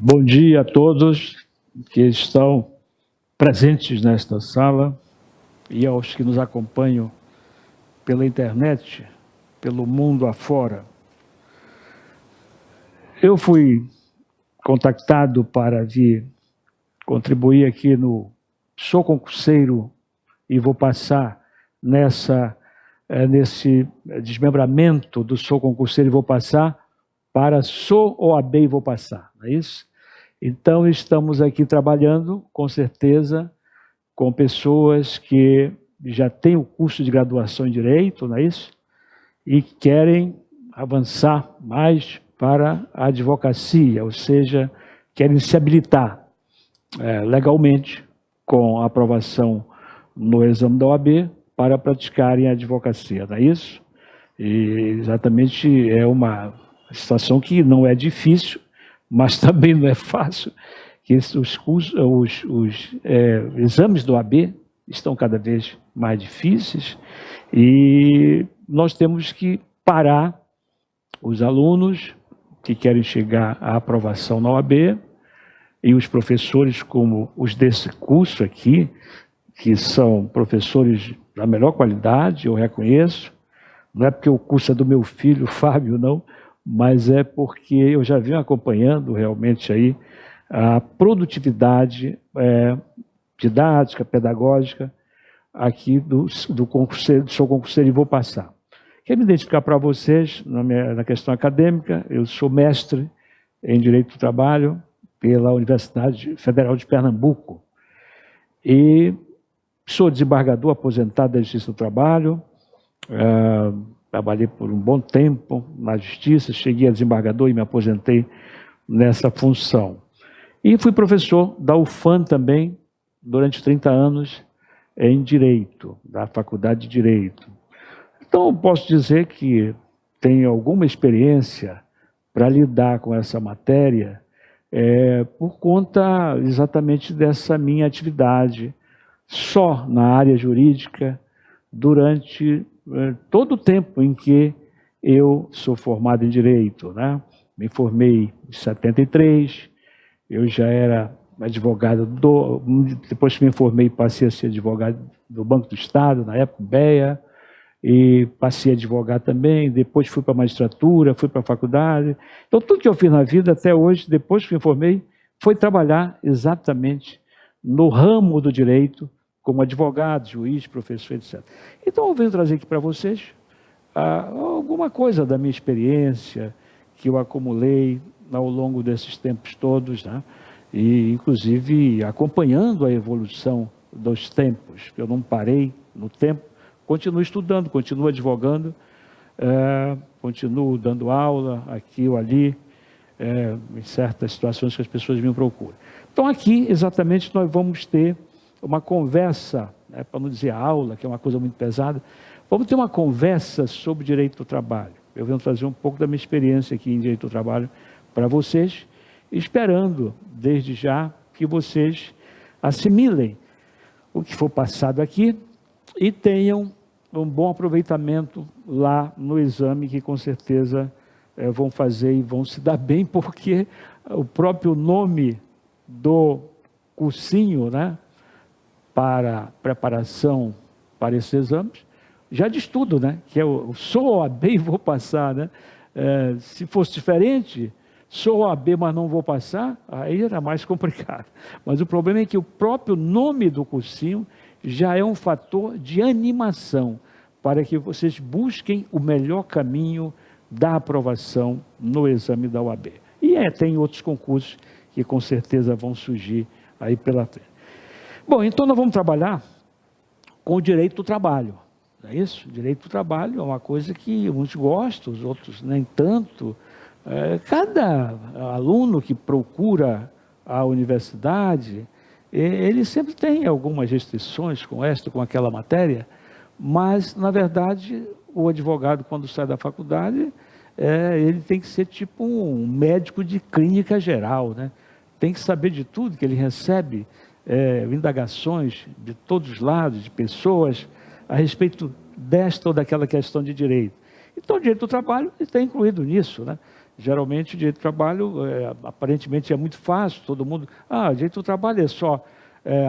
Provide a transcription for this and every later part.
Bom dia a todos que estão presentes nesta sala e aos que nos acompanham pela internet, pelo mundo afora. Eu fui contactado para vir contribuir aqui no Sou Concurseiro e vou passar nesse desmembramento do Sou Concurseiro e vou passar para Sou OAB e vou passar, não é isso? Então, estamos aqui trabalhando, com certeza, com pessoas que já têm o curso de graduação em Direito, não é isso? E querem avançar mais para a advocacia, ou seja, querem se habilitar legalmente com a aprovação no exame da OAB para praticarem a advocacia, não é isso? E exatamente é uma situação que não é difícil, mas também não é fácil, que os exames do OAB estão cada vez mais difíceis e nós temos que parar os alunos que querem chegar à aprovação na OAB e os professores como os desse curso aqui, que são professores da melhor qualidade, eu reconheço, não é porque o curso é do meu filho, Fábio, não, mas é porque eu já venho acompanhando realmente aí a produtividade didática, pedagógica aqui do concurseiro, do Sou Concurseiro e vou passar. Quero me identificar para vocês na questão acadêmica. Eu sou mestre em Direito do Trabalho pela Universidade Federal de Pernambuco e sou desembargador aposentado da Justiça do Trabalho. Trabalhei por um bom tempo na Justiça, cheguei a desembargador e me aposentei nessa função. E fui professor da UFAM também, durante 30 anos, em Direito, da Faculdade de Direito. Então, posso dizer que tenho alguma experiência para lidar com essa matéria por conta exatamente dessa minha atividade, só na área jurídica, durante todo o tempo em que eu sou formado em Direito, né? Me formei em 73, eu já era advogado depois que me formei, passei a ser advogado do Banco do Estado, na época, BEA, e passei a advogar também, depois fui para a magistratura, fui para a faculdade. Então, tudo que eu fiz na vida até hoje, depois que me formei, foi trabalhar exatamente no ramo do direito, como advogado, juiz, professor, etc. Então, eu venho trazer aqui para vocês alguma coisa da minha experiência que eu acumulei ao longo desses tempos todos, né? E, inclusive, acompanhando a evolução dos tempos. Eu não parei no tempo, continuo estudando, continuo advogando, continuo dando aula aqui ou ali, em certas situações que as pessoas me procuram. Então, aqui, exatamente, nós vamos ter uma conversa, para não dizer aula, que é uma coisa muito pesada, vamos ter uma conversa sobre direito do trabalho. Eu venho trazer um pouco da minha experiência aqui em direito do trabalho para vocês, esperando, desde já, que vocês assimilem o que for passado aqui e tenham um bom aproveitamento lá no exame, que com certeza vão fazer e vão se dar bem, porque o próprio nome do cursinho, né, para preparação para esses exames, já diz tudo, né? Que eu sou OAB e vou passar, né? Se fosse diferente, sou OAB, mas não vou passar, aí era mais complicado. Mas o problema é que o próprio nome do cursinho já é um fator de animação para que vocês busquem o melhor caminho da aprovação no exame da OAB. E tem outros concursos que com certeza vão surgir aí pela frente. Bom, então nós vamos trabalhar com o direito do trabalho, não é isso? O direito do trabalho é uma coisa que uns gostam, os outros nem tanto. Cada aluno que procura a universidade, ele sempre tem algumas restrições com esta, com aquela matéria, mas, na verdade, o advogado, quando sai da faculdade, ele tem que ser tipo um médico de clínica geral, né? Tem que saber de tudo, que ele recebe indagações de todos os lados, de pessoas, a respeito desta ou daquela questão de direito. Então, o direito do trabalho está incluído nisso, né? Geralmente, o direito do trabalho, aparentemente, é muito fácil, todo mundo... o direito do trabalho é só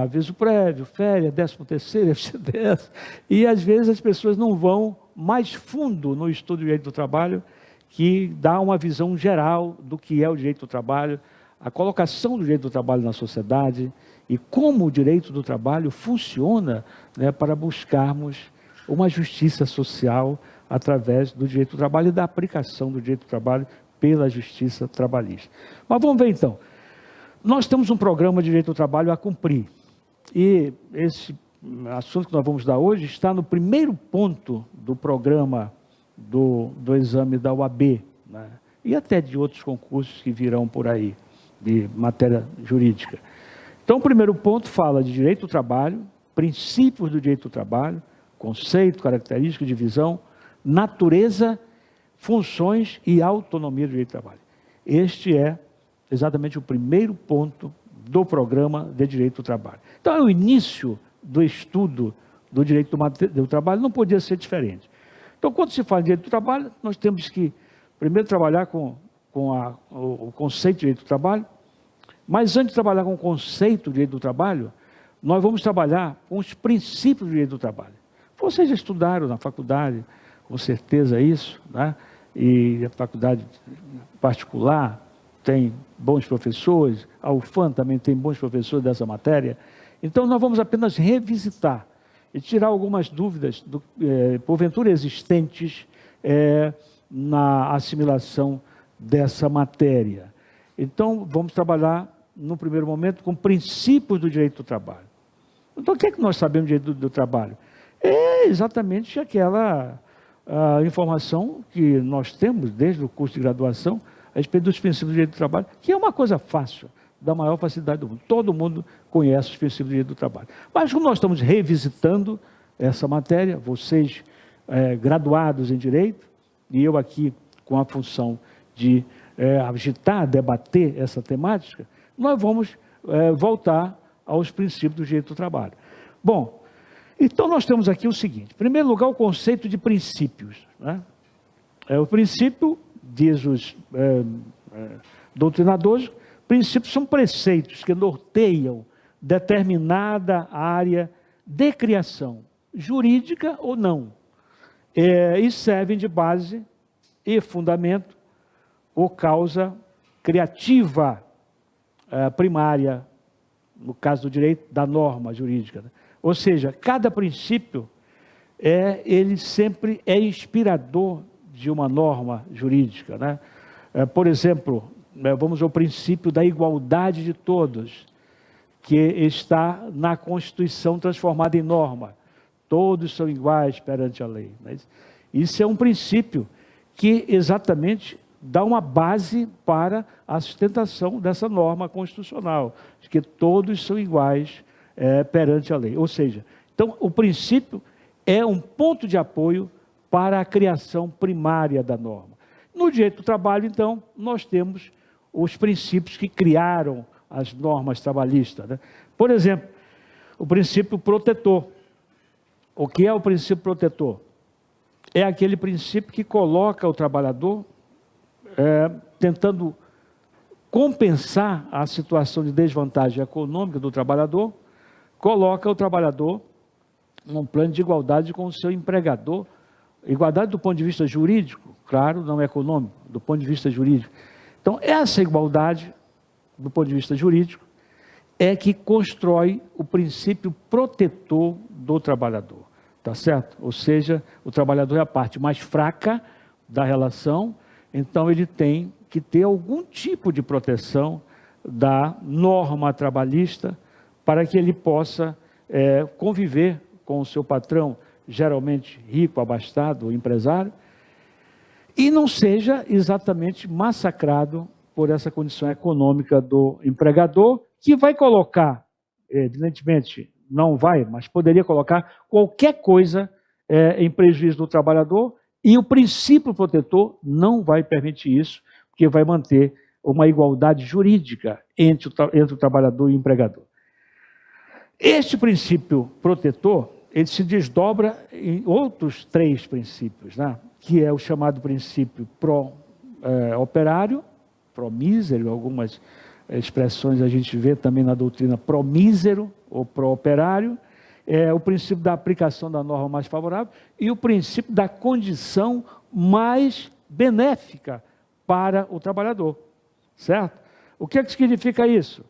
aviso prévio, férias, 13º, FGTS, e às vezes as pessoas não vão mais fundo no estudo do direito do trabalho, que dá uma visão geral do que é o direito do trabalho, a colocação do direito do trabalho na sociedade e como o direito do trabalho funciona, né, para buscarmos uma justiça social através do direito do trabalho e da aplicação do direito do trabalho pela justiça trabalhista. Mas vamos ver então. Nós temos um programa de direito do trabalho a cumprir. E esse assunto que nós vamos dar hoje está no primeiro ponto do programa do exame da OAB, né? E até de outros concursos que virão por aí, de matéria jurídica. Então, o primeiro ponto fala de direito do trabalho, princípios do direito do trabalho, conceito, característica, divisão, natureza, funções e autonomia do direito do trabalho. Este é exatamente o primeiro ponto do programa de direito do trabalho. Então, é o início do estudo do direito do trabalho, não podia ser diferente. Então, quando se fala de direito do trabalho, nós temos que primeiro trabalhar com o conceito de direito do trabalho, mas antes de trabalhar com o conceito de direito do trabalho, nós vamos trabalhar com os princípios do direito do trabalho. Vocês já estudaram na faculdade, com certeza isso, né? E a faculdade particular tem bons professores, a UFAM também tem bons professores dessa matéria. Então, nós vamos apenas revisitar e tirar algumas dúvidas, porventura existentes, na assimilação dessa matéria. Então, vamos trabalhar, no primeiro momento, com princípios do direito do trabalho. Então, o que é que nós sabemos do direito do trabalho? É exatamente aquela informação que nós temos desde o curso de graduação a respeito dos princípios do direito do trabalho, que é uma coisa fácil, da maior facilidade do mundo. Todo mundo conhece os princípios do direito do trabalho. Mas como nós estamos revisitando essa matéria, vocês graduados em direito, e eu aqui com a função de agitar, debater essa temática, nós vamos voltar aos princípios do direito do trabalho. Bom, então nós temos aqui o seguinte: em primeiro lugar, o conceito de princípios, né? O princípio, diz os doutrinadores, princípios são preceitos que norteiam determinada área de criação, jurídica ou não, e servem de base e fundamento ou causa criativa primária, no caso do direito, da norma jurídica, né? Ou seja, cada princípio, ele sempre é inspirador de uma norma jurídica, né? Por exemplo, vamos ao princípio da igualdade de todos, que está na Constituição transformada em norma. Todos são iguais perante a lei. Isso é um princípio que exatamente dá uma base para a sustentação dessa norma constitucional, de que todos são iguais perante a lei. Ou seja, então o princípio é um ponto de apoio para a criação primária da norma. No direito do trabalho, então, nós temos os princípios que criaram as normas trabalhistas, né? Por exemplo, o princípio protetor. O que é o princípio protetor? É aquele princípio que coloca o trabalhador tentando compensar a situação de desvantagem econômica do trabalhador, coloca o trabalhador num plano de igualdade com o seu empregador, igualdade do ponto de vista jurídico, claro, não econômico, do ponto de vista jurídico. Então, essa igualdade, do ponto de vista jurídico, é que constrói o princípio protetor do trabalhador, tá certo? Ou seja, o trabalhador é a parte mais fraca da relação, então ele tem que ter algum tipo de proteção da norma trabalhista para que ele possa conviver com o seu patrão, geralmente rico, abastado, empresário, e não seja exatamente massacrado por essa condição econômica do empregador, que vai colocar, evidentemente, não vai, mas poderia colocar qualquer coisa em prejuízo do trabalhador, e o princípio protetor não vai permitir isso, porque vai manter uma igualdade jurídica entre o trabalhador e o empregador. Este princípio protetor, ele se desdobra em outros 3 princípios, né? Que é o chamado princípio operário, promísero, algumas expressões a gente vê também na doutrina promísero ou pró-operário, o princípio da aplicação da norma mais favorável e o princípio da condição mais benéfica para o trabalhador, certo? O que significa isso?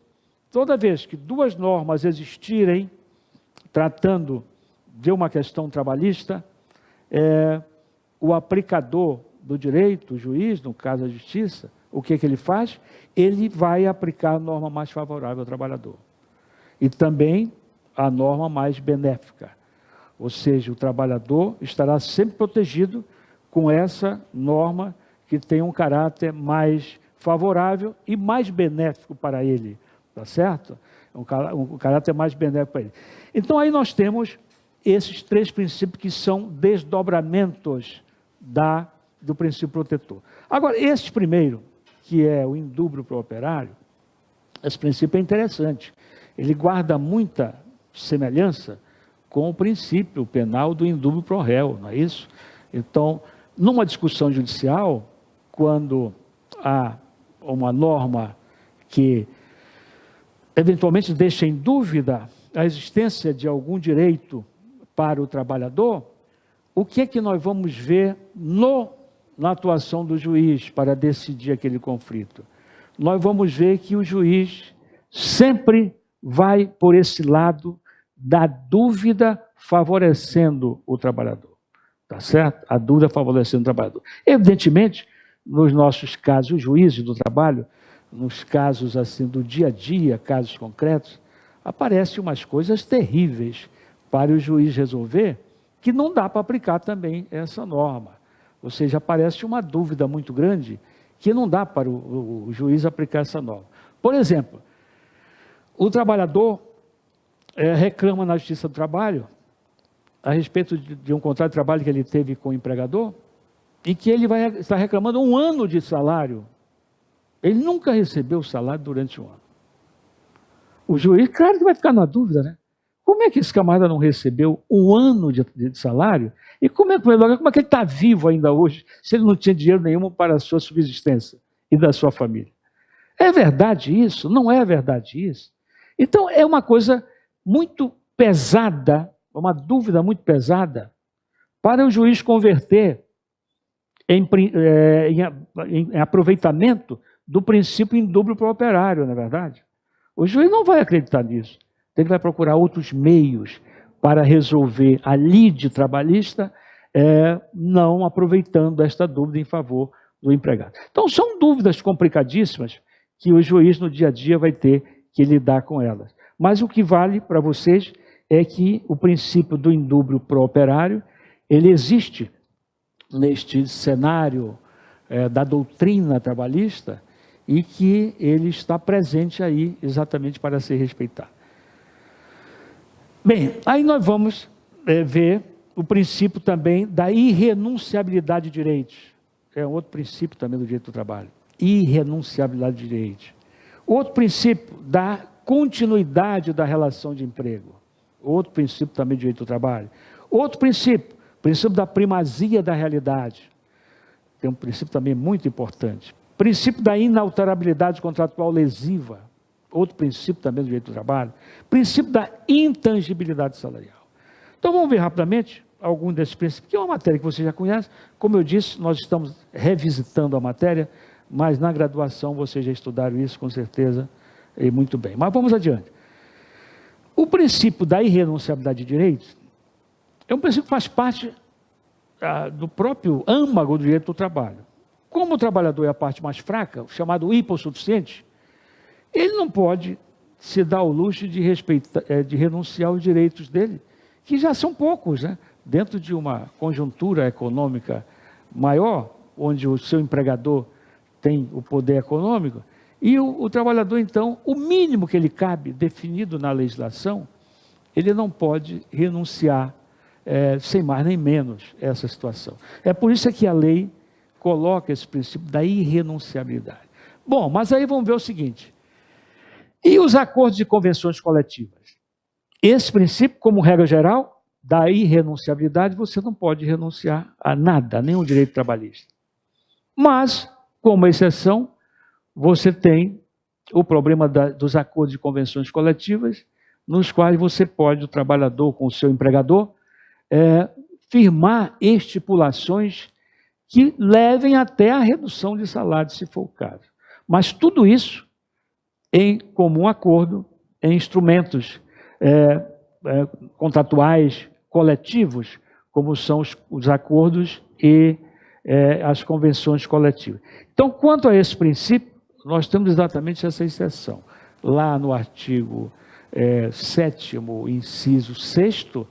Toda vez que duas normas existirem, tratando de uma questão trabalhista, o aplicador do direito, o juiz, no caso a justiça, o que ele faz? Ele vai aplicar a norma mais favorável ao trabalhador. E também a norma mais benéfica. Ou seja, o trabalhador estará sempre protegido com essa norma que tem um caráter mais favorável e mais benéfico para ele. Tá certo? Um caráter mais benéfico para ele. Então, aí nós temos esses três princípios que são desdobramentos do princípio protetor. Agora, esse primeiro, que é o indúbio para o operário, esse princípio é interessante. Ele guarda muita semelhança com o princípio penal do indúbio pro réu, não é isso? Então, numa discussão judicial, quando há uma norma que eventualmente deixa em dúvida a existência de algum direito para o trabalhador, o que é que nós vamos ver na atuação do juiz para decidir aquele conflito? Nós vamos ver que o juiz sempre vai por esse lado da dúvida favorecendo o trabalhador, tá certo? A dúvida favorecendo o trabalhador. Evidentemente, nos nossos casos, os juízes do trabalho, nos casos assim do dia a dia, casos concretos, aparecem umas coisas terríveis para o juiz resolver, que não dá para aplicar também essa norma. Ou seja, aparece uma dúvida muito grande que não dá para o juiz aplicar essa norma. Por exemplo, o trabalhador reclama na Justiça do Trabalho a respeito de um contrato de trabalho que ele teve com o empregador e que ele vai estar reclamando 1 ano de salário. Ele nunca recebeu o salário durante 1 ano. O juiz, claro que vai ficar na dúvida, né? Como é que esse camarada não recebeu 1 ano de salário? E como é que ele está vivo ainda hoje, se ele não tinha dinheiro nenhum para a sua subsistência e da sua família? É verdade isso? Não é verdade isso? Então, é uma coisa muito pesada, uma dúvida muito pesada, para o juiz converter em aproveitamento do princípio indúbio para o operário, não é verdade? O juiz não vai acreditar nisso. Ele vai procurar outros meios para resolver a lide trabalhista, não aproveitando esta dúvida em favor do empregado. Então, são dúvidas complicadíssimas que o juiz no dia a dia vai ter que lidar com elas. Mas o que vale para vocês é que o princípio do indúbio pro operário, ele existe neste cenário da doutrina trabalhista e que ele está presente aí exatamente para ser respeitado. Bem, aí nós vamos ver o princípio também da irrenunciabilidade de direitos. É outro princípio também do direito do trabalho. Irrenunciabilidade de direitos. Outro princípio da continuidade da relação de emprego. Outro princípio também do direito do trabalho. Outro princípio da primazia da realidade. Tem um princípio também muito importante. Princípio da inalterabilidade contratual lesiva. Outro princípio também do direito do trabalho. Princípio da intangibilidade salarial. Então vamos ver rapidamente algum desses princípios, que é uma matéria que você já conhece. Como eu disse, nós estamos revisitando a matéria, mas na graduação vocês já estudaram isso com certeza e muito bem. Mas vamos adiante. O princípio da irrenunciabilidade de direitos é um princípio que faz parte do próprio âmago do direito do trabalho. Como o trabalhador é a parte mais fraca, chamado hipossuficiente, ele não pode se dar o luxo de renunciar aos direitos dele, que já são poucos, né? Dentro de uma conjuntura econômica maior, onde o seu empregador tem o poder econômico, e o trabalhador, então, o mínimo que ele cabe, definido na legislação, ele não pode renunciar, sem mais nem menos, essa situação. É por isso que a lei coloca esse princípio da irrenunciabilidade. Bom, mas aí vamos ver o seguinte, e os acordos e convenções coletivas? Esse princípio, como regra geral, da irrenunciabilidade, você não pode renunciar a nada, a nenhum direito trabalhista. Mas Como exceção, você tem o problema dos acordos de convenções coletivas, nos quais você pode, o trabalhador com o seu empregador, firmar estipulações que levem até a redução de salário, se for o caso. Mas tudo isso em comum acordo, em instrumentos contratuais coletivos, como são os acordos e as convenções coletivas. Então, quanto a esse princípio, nós temos exatamente essa exceção. Lá no artigo 7º, inciso 6º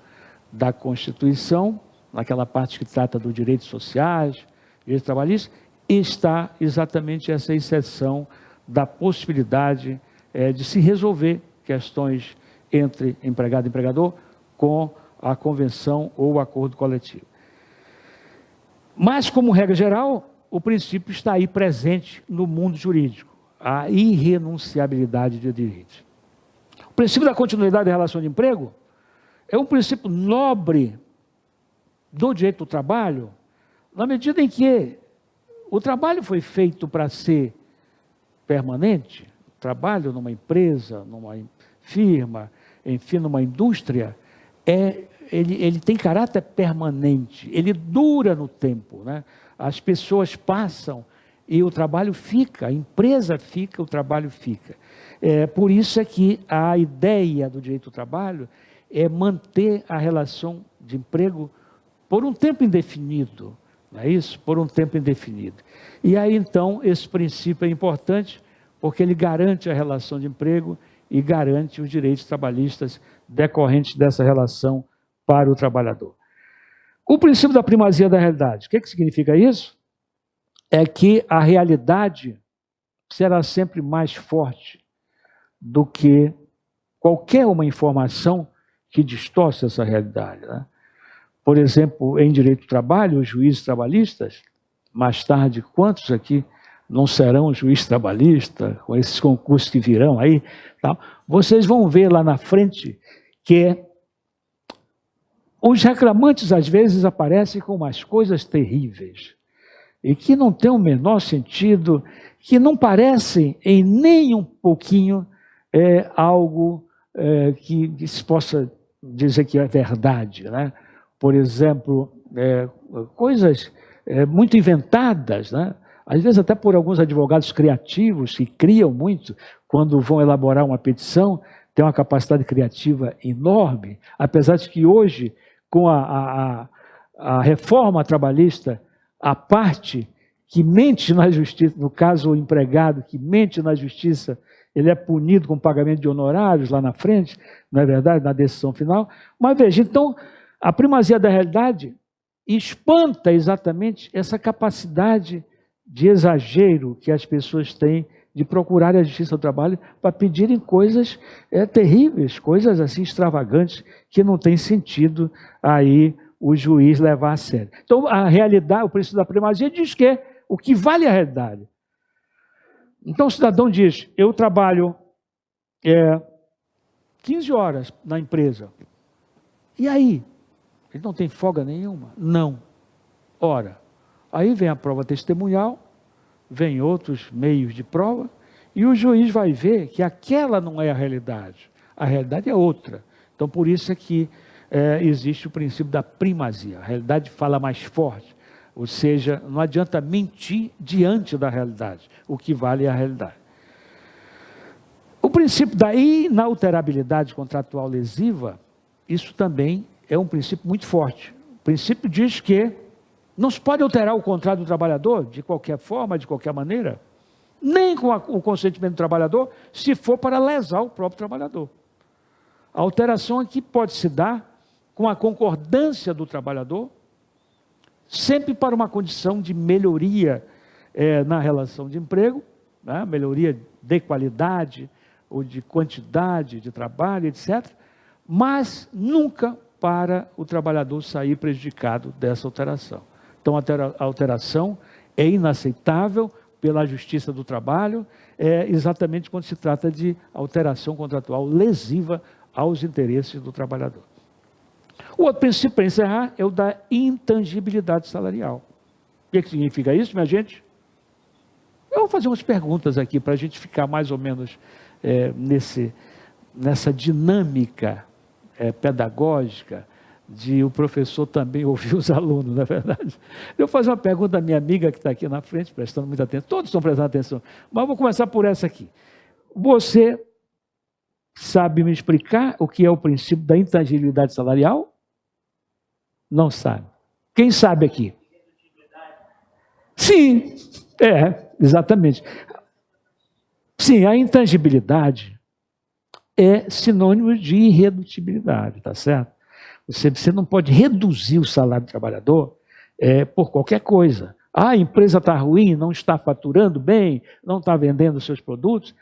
da Constituição, naquela parte que trata dos direitos sociais, direitos trabalhistas, está exatamente essa exceção da possibilidade de se resolver questões entre empregado e empregador com a convenção ou o acordo coletivo. Mas, como regra geral, o princípio está aí presente no mundo jurídico, a irrenunciabilidade de direitos. O princípio da continuidade da relação de emprego é um princípio nobre do direito do trabalho, na medida em que o trabalho foi feito para ser permanente. O trabalho numa empresa, numa firma, enfim, numa indústria, ele tem caráter permanente, ele dura no tempo, né? As pessoas passam e o trabalho fica, a empresa fica, o trabalho fica. Por isso é que a ideia do direito do trabalho é manter a relação de emprego por um tempo indefinido, não é isso? Por um tempo indefinido. E aí, então, esse princípio é importante, porque ele garante a relação de emprego e garante os direitos trabalhistas decorrentes dessa relação para o trabalhador. O princípio da primazia da realidade, o que significa isso? É que a realidade será sempre mais forte do que qualquer uma informação que distorce essa realidade, né? Por exemplo, em direito do trabalho, os juízes trabalhistas, mais tarde, quantos aqui não serão juiz trabalhista, com esses concursos que virão aí, tal, vocês vão ver lá na frente que os reclamantes às vezes aparecem com umas coisas terríveis, e que não tem o menor sentido, que não parecem em nem um pouquinho algo que se possa dizer que é verdade, né? Por exemplo, coisas muito inventadas, né? Às vezes até por alguns advogados criativos que criam muito, quando vão elaborar uma petição, tem uma capacidade criativa enorme, apesar de que hoje, com a reforma trabalhista, a parte que mente na justiça, no caso o empregado que mente na justiça, ele é punido com pagamento de honorários lá na frente, não é verdade, na decisão final. Mas veja, então, a primazia da realidade espanta exatamente essa capacidade de exagero que as pessoas têm de procurar a justiça do trabalho para pedirem coisas terríveis, coisas assim extravagantes, que não tem sentido aí o juiz levar a sério. Então, a realidade, o princípio da primazia diz que o que vale é a realidade. Então, o cidadão diz, eu trabalho 15 horas na empresa. E aí? Ele não tem folga nenhuma? Não. Ora, aí vem a prova testemunhal, vem outros meios de prova, e o juiz vai ver que aquela não é a realidade é outra. Então, por isso é que existe o princípio da primazia. A realidade fala mais forte, ou seja, não adianta mentir diante da realidade, o que vale é a realidade. O princípio da inalterabilidade contratual lesiva, isso também é um princípio muito forte. O princípio diz que não se pode alterar o contrato do trabalhador de qualquer forma, de qualquer maneira, nem com o consentimento do trabalhador, se for para lesar o próprio trabalhador. A alteração aqui pode se dar com a concordância do trabalhador, sempre para uma condição de melhoria na relação de emprego, né? Melhoria de qualidade ou de quantidade de trabalho, etc., mas nunca para o trabalhador sair prejudicado dessa alteração. Então, a alteração é inaceitável pela Justiça do Trabalho, exatamente quando se trata de alteração contratual lesiva aos interesses do trabalhador. O outro princípio, para encerrar, é o da intangibilidade salarial. O que significa isso, minha gente? fazer umas perguntas aqui para a gente ficar mais ou menos nessa dinâmica pedagógica de o professor também ouvir os alunos, não é verdade? Eu vou fazer uma pergunta à minha amiga que está aqui na frente, prestando muita atenção. Todos estão prestando atenção, mas vou começar por essa aqui. Você sabe me explicar o que é o princípio da intangibilidade salarial? Não sabe. Quem sabe aqui? Sim, exatamente. Sim, a intangibilidade é sinônimo de irredutibilidade, tá certo? Você não pode reduzir o salário do trabalhador por qualquer coisa. A empresa está ruim, não está faturando bem, não está vendendo seus produtos.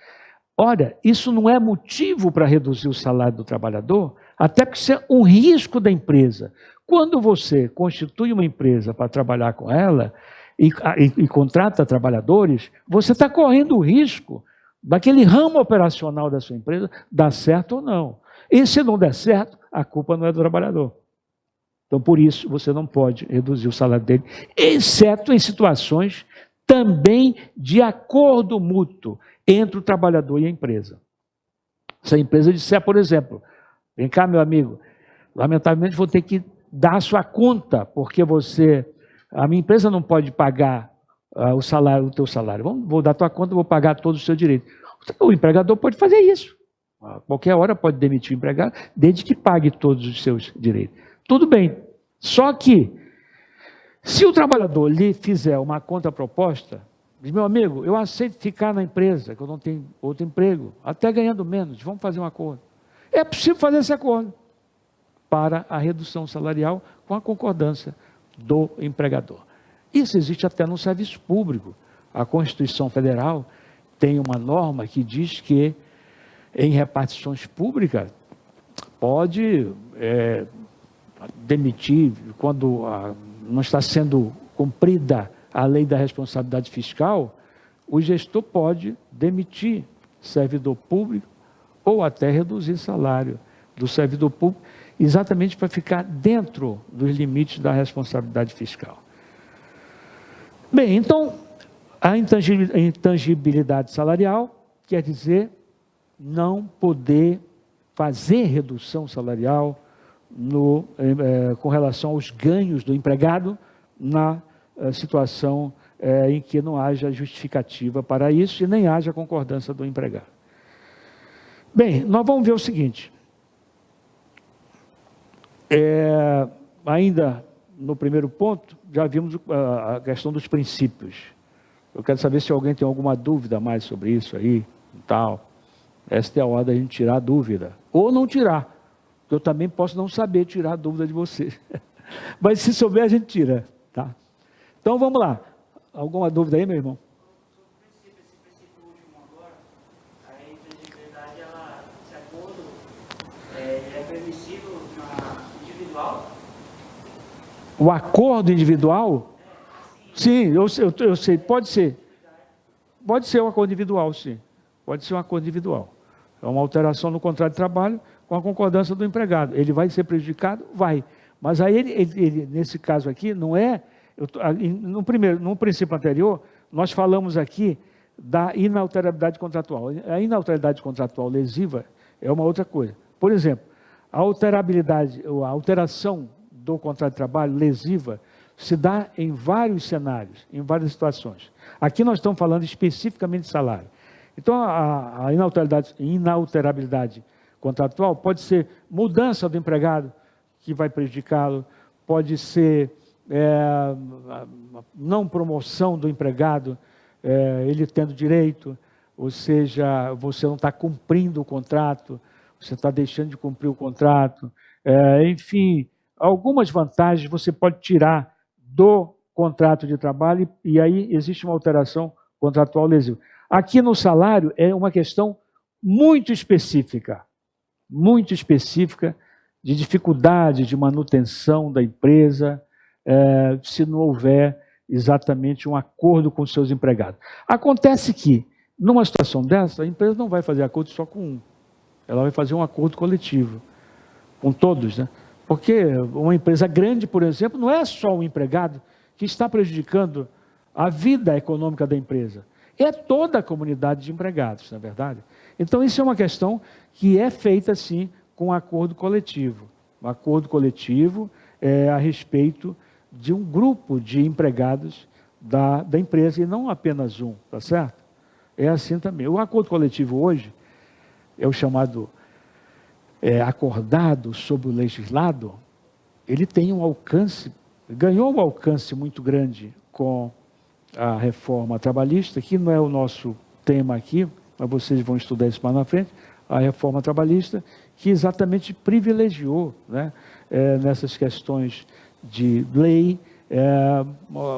Olha, isso não é motivo para reduzir o salário do trabalhador, até porque isso é um risco da empresa. Quando você constitui uma empresa para trabalhar com ela e contrata trabalhadores, você está correndo o risco daquele ramo operacional da sua empresa dar certo ou não. E se não der certo, a culpa não é do trabalhador. Então, por isso, você não pode reduzir o salário dele, exceto em situações também de acordo mútuo entre o trabalhador e a empresa. Se a empresa disser, por exemplo, vem cá, meu amigo, lamentavelmente vou ter que dar a sua conta, porque a minha empresa não pode pagar o teu salário. Vou dar a tua conta, vou pagar todos os seus direitos. O empregador pode fazer isso. A qualquer hora pode demitir o empregado, desde que pague todos os seus direitos. Tudo bem. Só que, se o trabalhador lhe fizer uma contraproposta, diz, meu amigo, eu aceito ficar na empresa, que eu não tenho outro emprego, até ganhando menos, vamos fazer um acordo. É possível fazer esse acordo para a redução salarial com a concordância do empregador. Isso existe até no serviço público. A Constituição Federal tem uma norma que diz que em repartições públicas pode demitir quando não está sendo cumprida a lei da responsabilidade fiscal, o gestor pode demitir servidor público ou até reduzir salário do servidor público, exatamente para ficar dentro dos limites da responsabilidade fiscal. Bem, então, a intangibilidade salarial quer dizer não poder fazer redução salarial com relação aos ganhos do empregado na situação em que não haja justificativa para isso e nem haja concordância do empregado. Bem, nós vamos ver o seguinte. Ainda no primeiro ponto, já vimos a questão dos princípios. Eu quero saber se alguém tem alguma dúvida mais sobre isso aí e tal. Esta é a hora da gente tirar a dúvida. Ou não tirar. Eu também posso não saber tirar a dúvida de você. Mas se souber, a gente tira. Tá? Então vamos lá. Alguma dúvida aí, meu irmão? Esse princípio último agora, a inteligibilidade, esse acordo é permissível na individual? O acordo individual? Sim, eu sei, pode ser. Pode ser um acordo individual, sim. Pode ser um acordo individual. É uma alteração no contrato de trabalho com a concordância do empregado. Ele vai ser prejudicado? Vai. Mas aí, ele nesse caso aqui, não é... No princípio anterior, nós falamos aqui da inalterabilidade contratual. A inalterabilidade contratual lesiva é uma outra coisa. Por exemplo, a alteração do contrato de trabalho lesiva se dá em vários cenários, em várias situações. Aqui nós estamos falando especificamente de salário. Então, a inalterabilidade contratual pode ser mudança do empregado, que vai prejudicá-lo, pode ser não promoção do empregado, ele tendo direito, ou seja, você não está cumprindo o contrato, você está deixando de cumprir o contrato, enfim, algumas vantagens você pode tirar do contrato de trabalho e aí existe uma alteração contratual lesiva. Aqui no salário é uma questão muito específica de dificuldade de manutenção da empresa, se não houver exatamente um acordo com os seus empregados. Acontece que, numa situação dessa, a empresa não vai fazer acordo só com um, ela vai fazer um acordo coletivo, com todos, né? Porque uma empresa grande, por exemplo, não é só o empregado que está prejudicando a vida econômica da empresa. é toda a comunidade de empregados, na verdade. Então, isso é uma questão que é feita, sim, com acordo coletivo. Um acordo coletivo a respeito de um grupo de empregados da empresa, e não apenas um, tá certo? É assim também. O acordo coletivo hoje é o chamado acordado sobre o legislado. Ele tem um alcance, ganhou um alcance muito grande com a reforma trabalhista, que não é o nosso tema aqui, mas vocês vão estudar isso mais na frente, a reforma trabalhista, que exatamente privilegiou, né, nessas questões de lei,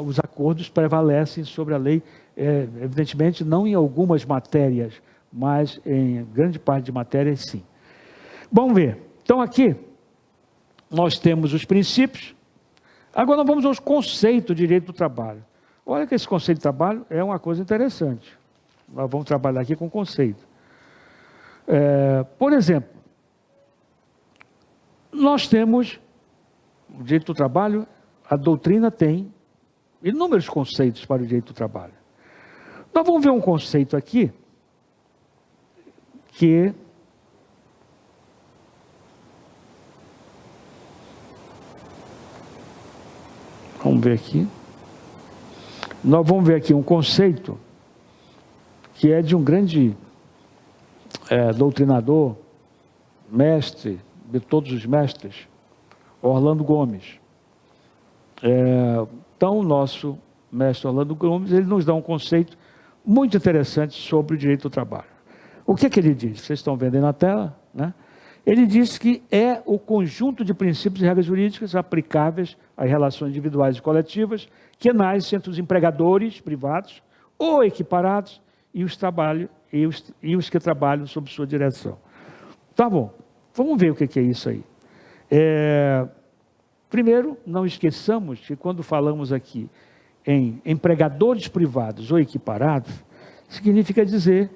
os acordos prevalecem sobre a lei, evidentemente não em algumas matérias, mas em grande parte de matérias sim. Vamos ver. Então aqui nós temos os princípios. Agora nós vamos aos conceitos de direito do trabalho. Olha que esse conceito de trabalho é uma coisa interessante. Nós vamos trabalhar aqui com conceito. Por exemplo, nós temos o direito do trabalho, a doutrina tem inúmeros conceitos para o direito do trabalho. Nós vamos ver um conceito aqui que vamos ver aqui. Nós vamos ver aqui um conceito que é de um grande doutrinador, mestre de todos os mestres, Orlando Gomes. Então, o nosso mestre Orlando Gomes, ele nos dá um conceito muito interessante sobre o direito do trabalho. O que ele diz? Vocês estão vendo aí na tela, né? Ele diz que é o conjunto de princípios e regras jurídicas aplicáveis às relações individuais e coletivas que nascem entre os empregadores privados ou equiparados e os que trabalham sob sua direção. Tá bom, vamos ver o que é isso aí. Primeiro, não esqueçamos que quando falamos aqui em empregadores privados ou equiparados, significa dizer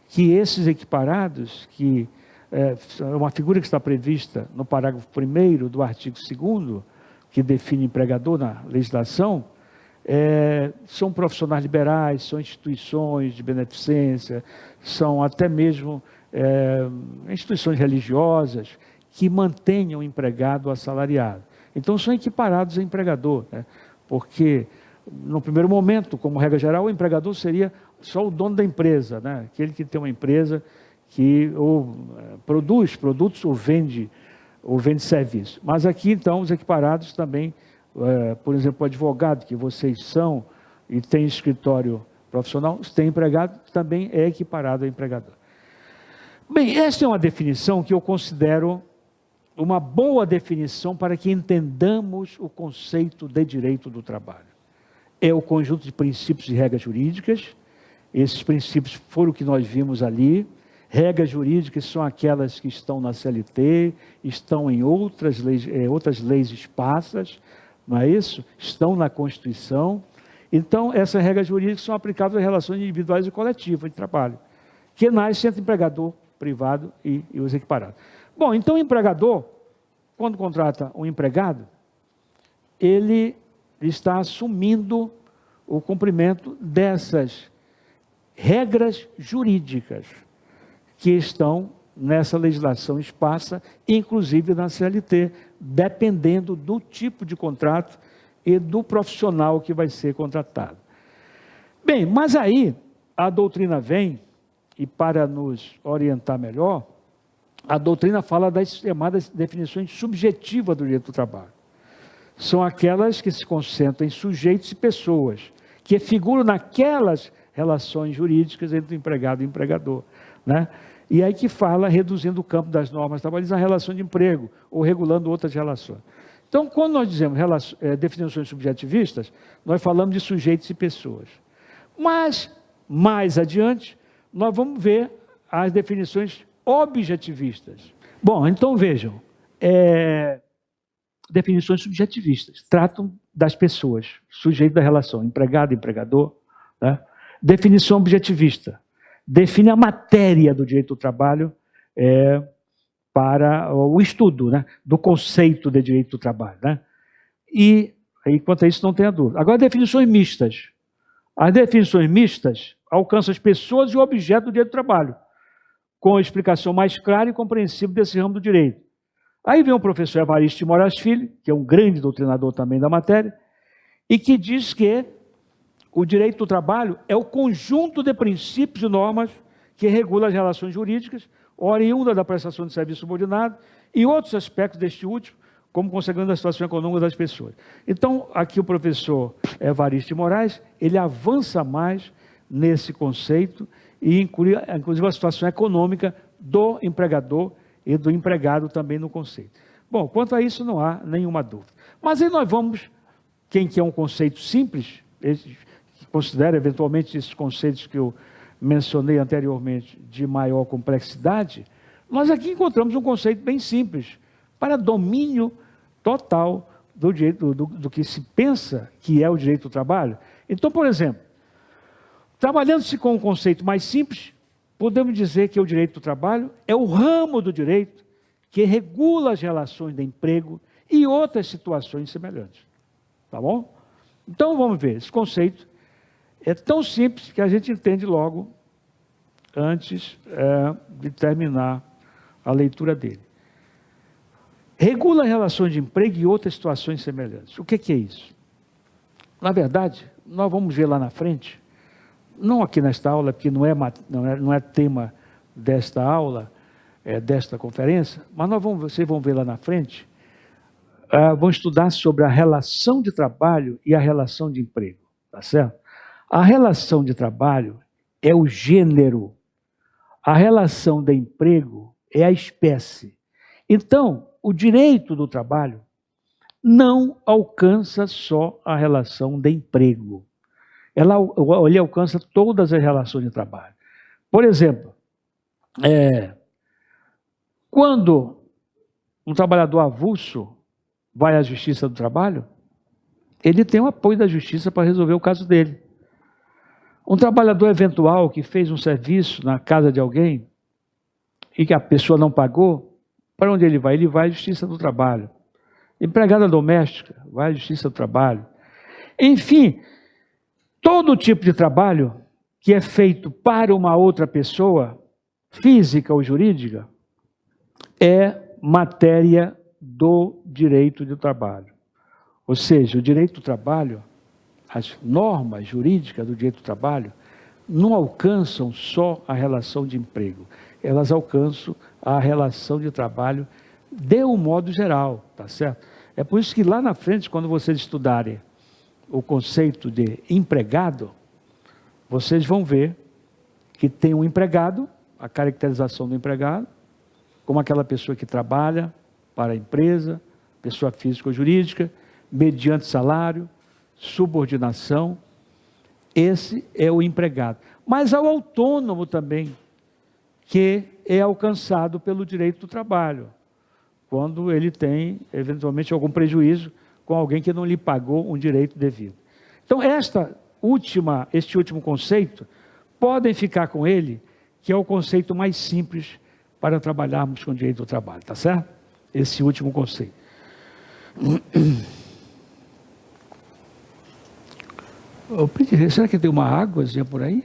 que esses equiparados, que é uma figura que está prevista no parágrafo 1º do artigo 2º, que define empregador na legislação, são profissionais liberais, são instituições de beneficência, são até mesmo instituições religiosas que mantenham o empregado assalariado. Então, são equiparados a empregador, né? Porque, no primeiro momento, como regra geral, o empregador seria só o dono da empresa, né? Aquele que tem uma empresa que produz produtos ou vende serviço. Mas aqui, então, os equiparados também, por exemplo, o advogado que vocês são e tem escritório profissional, tem empregado, também é equiparado a empregador. Bem, essa é uma definição que eu considero uma boa definição para que entendamos o conceito de direito do trabalho. É o conjunto de princípios e regras jurídicas. Esses princípios foram o que nós vimos ali. Regras jurídicas são aquelas que estão na CLT, estão em outras leis esparsas, não é isso? Estão na Constituição. Então, essas regras jurídicas são aplicáveis às relações individuais e coletivas de trabalho, que nascem entre empregador privado e os equiparados. Bom, então o empregador, quando contrata um empregado, ele está assumindo o cumprimento dessas regras jurídicas que estão nessa legislação esparsa, inclusive na CLT, dependendo do tipo de contrato e do profissional que vai ser contratado. Bem, mas aí a doutrina vem, e para nos orientar melhor, a doutrina fala das chamadas definições subjetivas do direito do trabalho. São aquelas que se concentram em sujeitos e pessoas, que figuram naquelas relações jurídicas entre o empregado e o empregador, né? E aí que fala reduzindo o campo das normas trabalhistas à relação de emprego, ou regulando outras relações. Então, quando nós dizemos definições subjetivistas, nós falamos de sujeitos e pessoas. Mas, mais adiante, nós vamos ver as definições objetivistas. Bom, então vejam, definições subjetivistas tratam das pessoas, sujeito da relação, empregado, empregador, né? Definição objetivista define a matéria do direito do trabalho para o estudo, né, do conceito de direito do trabalho, né? E, quanto a isso, não tenha dúvida. Agora, definições mistas. As definições mistas, alcança as pessoas e o objeto do direito do trabalho, com a explicação mais clara e compreensível desse ramo do direito. Aí vem o professor Evaristo de Moraes Filho, que é um grande doutrinador também da matéria, e que diz que o direito do trabalho é o conjunto de princípios e normas que regula as relações jurídicas, oriunda da prestação de serviço subordinado e outros aspectos deste último, como consequência da situação econômica das pessoas. Então, aqui o professor Evaristo de Moraes, ele avança mais nesse conceito e inclui, inclusive, a situação econômica do empregador e do empregado também no conceito. Bom, quanto a isso não há nenhuma dúvida. Mas aí nós vamos, quem quer um conceito simples, que considera eventualmente esses conceitos que eu mencionei anteriormente de maior complexidade, nós aqui encontramos um conceito bem simples, para domínio total do direito, do que se pensa que é o direito do trabalho. Então, por exemplo, trabalhando-se com um conceito mais simples, podemos dizer que o direito do trabalho é o ramo do direito que regula as relações de emprego e outras situações semelhantes. Tá bom? Então, vamos ver, esse conceito é tão simples que a gente entende logo antes de terminar a leitura dele. Regula relações de emprego e outras situações semelhantes. O que é isso? Na verdade, nós vamos ver lá na frente, não aqui nesta aula, porque não é tema desta aula, desta conferência, mas vocês vão ver lá na frente, vão estudar sobre a relação de trabalho e a relação de emprego, tá certo? A relação de trabalho é o gênero, a relação de emprego é a espécie. Então, o direito do trabalho não alcança só a relação de emprego. Ele alcança todas as relações de trabalho. Por exemplo, quando um trabalhador avulso vai à Justiça do Trabalho, ele tem o apoio da Justiça para resolver o caso dele. Um trabalhador eventual que fez um serviço na casa de alguém e que a pessoa não pagou, para onde ele vai? Ele vai à Justiça do Trabalho. Empregada doméstica, vai à Justiça do Trabalho. Enfim, todo tipo de trabalho que é feito para uma outra pessoa, física ou jurídica, é matéria do direito do trabalho. Ou seja, o direito do trabalho, as normas jurídicas do direito do trabalho, não alcançam só a relação de emprego, elas alcançam a relação de trabalho de um modo geral, tá certo? É por isso que lá na frente, quando vocês estudarem o conceito de empregado, vocês vão ver que tem um empregado, a caracterização do empregado, como aquela pessoa que trabalha para a empresa, pessoa física ou jurídica, mediante salário, subordinação. Esse é o empregado. Mas há o autônomo também, que é alcançado pelo direito do trabalho, quando ele tem, eventualmente, algum prejuízo com alguém que não lhe pagou um direito devido. Então, este último conceito, podem ficar com ele, que é o conceito mais simples para trabalharmos com o direito do trabalho, tá certo? Esse último conceito. Será que tem uma águazinha por aí?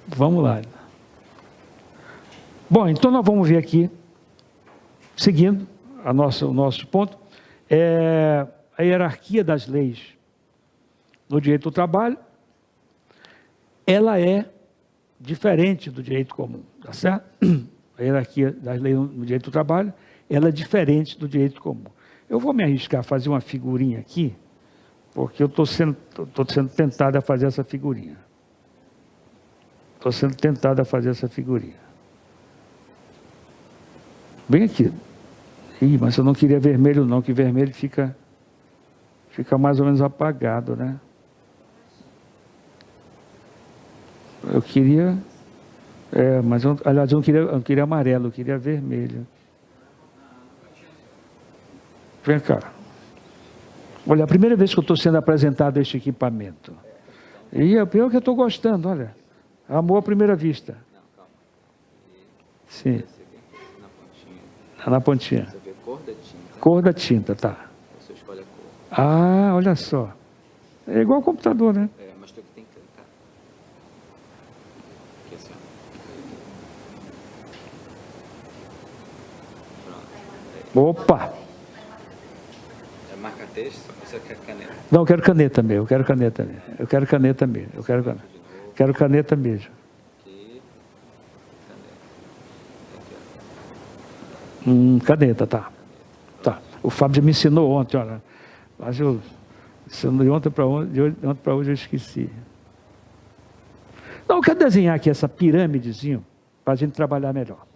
Vamos lá. Bom, então nós vamos ver aqui, seguindo o nosso ponto, a hierarquia das leis no direito do trabalho. Ela é diferente do direito comum, tá certo? A hierarquia das leis no direito do trabalho, ela é diferente do direito comum. Eu vou me arriscar a fazer uma figurinha aqui, porque eu estou sendo tentado a fazer essa figurinha. Estou sendo tentado a fazer essa figurinha. Bem aqui. Mas eu não queria vermelho não, que vermelho fica mais ou menos apagado, né? Eu queria... mas aliás, eu não queria amarelo, eu queria vermelho. Vem cá. Olha, a primeira vez que eu estou sendo apresentado a este equipamento. E é pior que eu estou gostando, olha. Amor à primeira vista. Não, calma. Sim. Na pontinha. Na pontinha. Você vê cor da tinta. Cor da tinta, tá. Você escolhe a cor. Ah, olha só. É igual ao computador, né? Mas tu que tem que clicar. Opa! É marca texto? Você quer caneta? Não, eu quero caneta mesmo, eu quero caneta mesmo. Eu quero caneta mesmo, eu quero caneta. Quero caneta mesmo. Aqui. Caneta. Aqui, ó. Caneta, tá. Tá. O Fábio já me ensinou ontem, olha. Mas eu, de ontem para hoje eu esqueci. Então, eu quero desenhar aqui essa pirâmidezinha para a gente trabalhar melhor.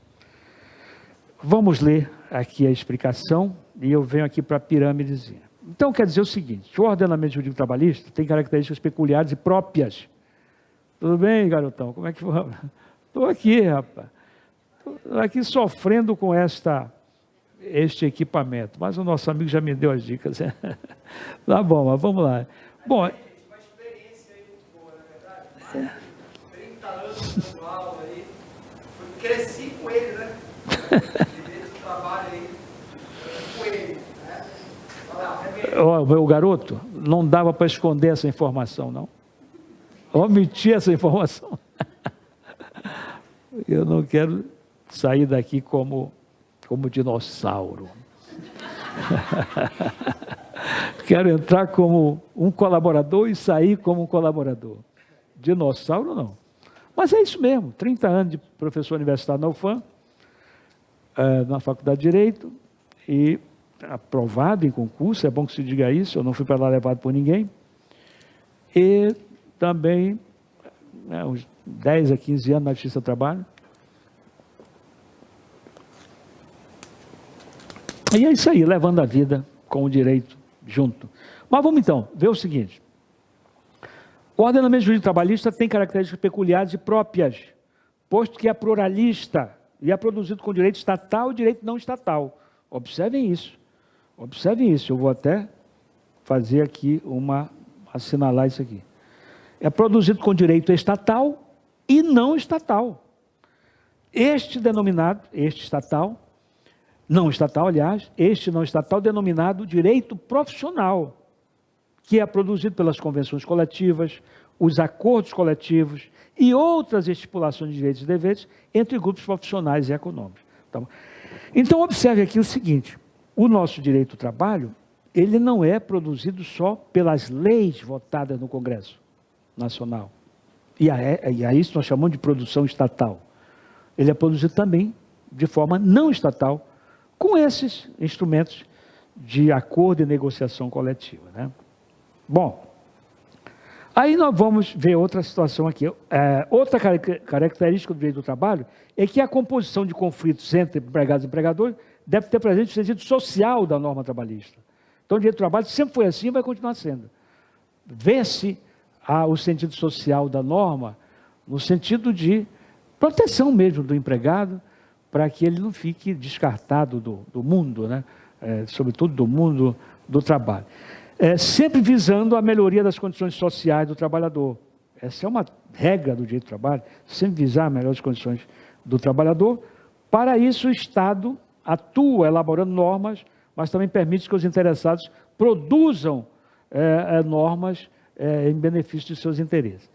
Vamos ler aqui a explicação e eu venho aqui para a pirâmidezinha. Então, quer dizer o seguinte: o ordenamento jurídico trabalhista tem características peculiares e próprias. Tudo bem, garotão? Como é que vamos? Estou aqui, rapaz. Estou aqui sofrendo com este equipamento, mas o nosso amigo já me deu as dicas. Tá bom, mas vamos lá. Bom, Uma experiência aí muito boa, na verdade. 30 anos dando aula aí. Cresci com ele, né? Esse trabalho aí com ele, né? ó, o meu garoto, não dava para esconder essa informação, não. Omitir essa informação. Eu não quero sair daqui como dinossauro. Quero entrar como um colaborador e sair como um colaborador. Dinossauro, não. Mas é isso mesmo, 30 anos de professor universitário na UFAM, na Faculdade de Direito, e aprovado em concurso, é bom que se diga isso, eu não fui para lá levado por ninguém. E também, uns 10 a 15 anos na Justiça do Trabalho. E é isso aí, levando a vida com o direito junto. Mas vamos então ver o seguinte: o ordenamento jurídico trabalhista tem características peculiares e próprias, posto que é pluralista e é produzido com direito estatal e direito não estatal. Observem isso. Observem isso. Eu vou até fazer aqui assinalar isso aqui. É produzido com direito estatal e não estatal. Este estatal, não estatal, aliás, este não estatal denominado direito profissional, que é produzido pelas convenções coletivas, os acordos coletivos e outras estipulações de direitos e deveres entre grupos profissionais e econômicos. Então, observe aqui o seguinte: o nosso direito do trabalho, ele não é produzido só pelas leis votadas no Congresso Nacional. E a isso nós chamamos de produção estatal. Ele é produzido também de forma não estatal, com esses instrumentos de acordo e negociação coletiva, né? Bom, aí nós vamos ver outra situação aqui. Outra característica do direito do trabalho é que a composição de conflitos entre empregados e empregadores deve ter presente o sentido social da norma trabalhista. Então, o direito do trabalho sempre foi assim e vai continuar sendo. Vê-se o sentido social da norma no sentido de proteção mesmo do empregado, para que ele não fique descartado do mundo, né? Sobretudo do mundo do trabalho. Sempre visando a melhoria das condições sociais do trabalhador. Essa é uma regra do direito do trabalho, sempre visar melhores condições do trabalhador. Para isso, o Estado atua elaborando normas, mas também permite que os interessados produzam normas em benefício de seus interesses.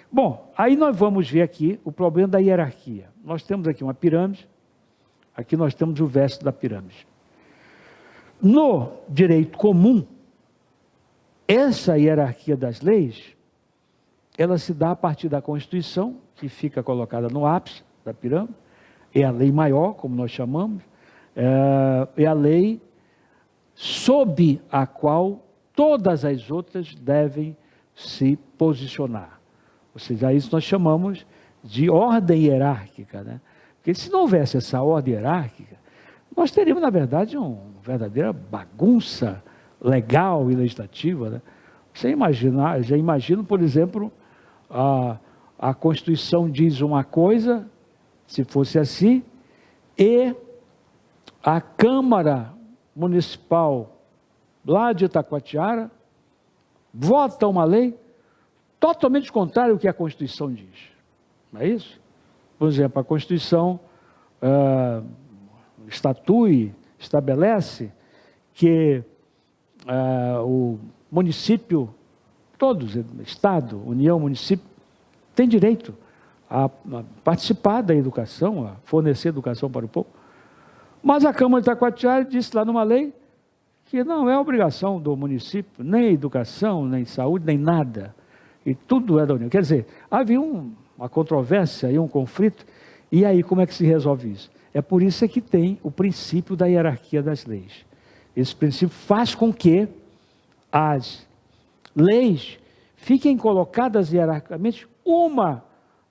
Bom, aí nós vamos ver aqui o problema da hierarquia. Nós temos aqui uma pirâmide, aqui nós temos o verso da pirâmide. No direito comum, essa hierarquia das leis, ela se dá a partir da Constituição, que fica colocada no ápice da pirâmide, é a lei maior, como nós chamamos, é a lei sob a qual todas as outras devem se posicionar. Ou seja, isso nós chamamos de ordem hierárquica, né? Porque se não houvesse essa ordem hierárquica, nós teríamos, na verdade, uma verdadeira bagunça legal e legislativa, né? Você já imagina, por exemplo, a Constituição diz uma coisa, se fosse assim, e a Câmara Municipal lá de Itacoatiara vota uma lei totalmente contrária ao que a Constituição diz. Não é isso? Por exemplo, a Constituição estabelece que o município, todos, Estado, União, município, tem direito a participar da educação, a fornecer educação para o povo. Mas a Câmara de Itacoatiara disse lá numa lei que não é obrigação do município, nem educação, nem saúde, nem nada. E tudo é da União. Quer dizer, havia uma controvérsia e um conflito. E aí, como é que se resolve isso? É por isso que tem o princípio da hierarquia das leis. Esse princípio faz com que as leis fiquem colocadas hierarquicamente, uma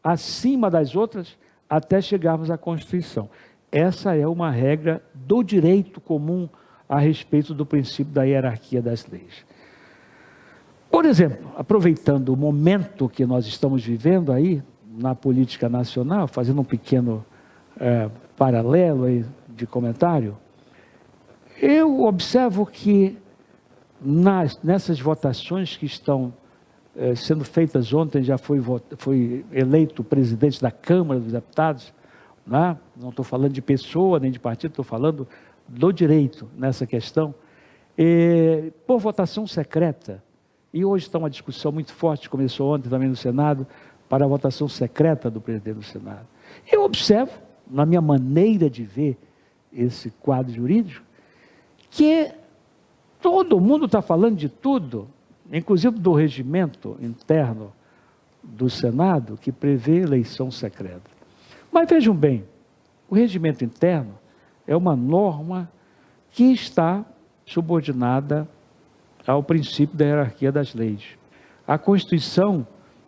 acima das outras, até chegarmos à Constituição. Essa é uma regra do direito comum a respeito do princípio da hierarquia das leis. Por exemplo, aproveitando o momento que nós estamos vivendo aí, na política nacional, fazendo um pequeno paralelo aí de comentário, eu observo que nessas votações que estão sendo feitas ontem, já foi eleito o presidente da Câmara dos Deputados, né? Não estou falando de pessoa nem de partido, estou falando do direito nessa questão, por votação secreta. E hoje está uma discussão muito forte, começou ontem também no Senado, para a votação secreta do presidente do Senado. Eu observo, na minha maneira de ver esse quadro jurídico, que todo mundo está falando de tudo, inclusive do regimento interno do Senado, que prevê eleição secreta. Mas vejam bem, o regimento interno é uma norma que está subordinada ao princípio da hierarquia das leis. A Constituição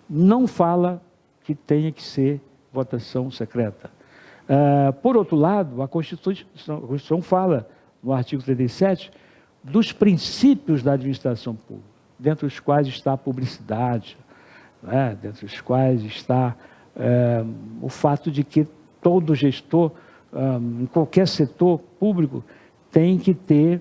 não fala que tenha que ser votação secreta. Por outro lado, a Constituição fala, no artigo 37, dos princípios da administração pública, dentre os quais está a publicidade, né? Dentre os quais está o fato de que todo gestor, em qualquer setor público, tem que ter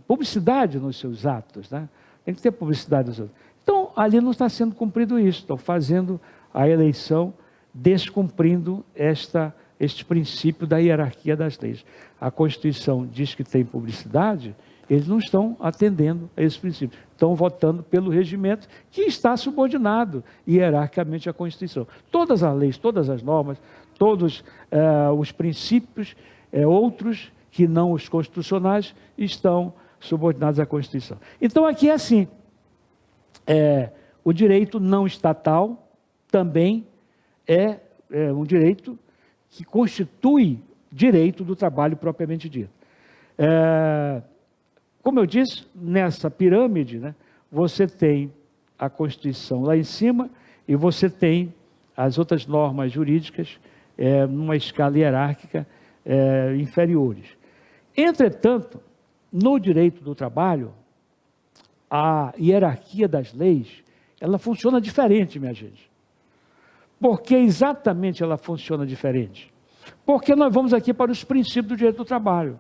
publicidade nos seus atos, né? Tem que ter publicidade nos seus atos. Então, ali não está sendo cumprido isso, estão fazendo a eleição descumprindo este princípio da hierarquia das leis. A Constituição diz que tem publicidade, eles não estão atendendo a esse princípio. Estão votando pelo regimento que está subordinado hierarquicamente à Constituição. Todas as leis, todas as normas, todos os princípios, outros que não os constitucionais, estão subordinados à Constituição. Então, aqui é assim, o direito não estatal também é um direito que constitui direito do trabalho propriamente dito. Como eu disse, nessa pirâmide, né, você tem a Constituição lá em cima e você tem as outras normas jurídicas numa escala hierárquica inferiores. Entretanto, no direito do trabalho, a hierarquia das leis, ela funciona diferente, minha gente. Por que exatamente ela funciona diferente? Porque nós vamos aqui para os princípios do direito do trabalho.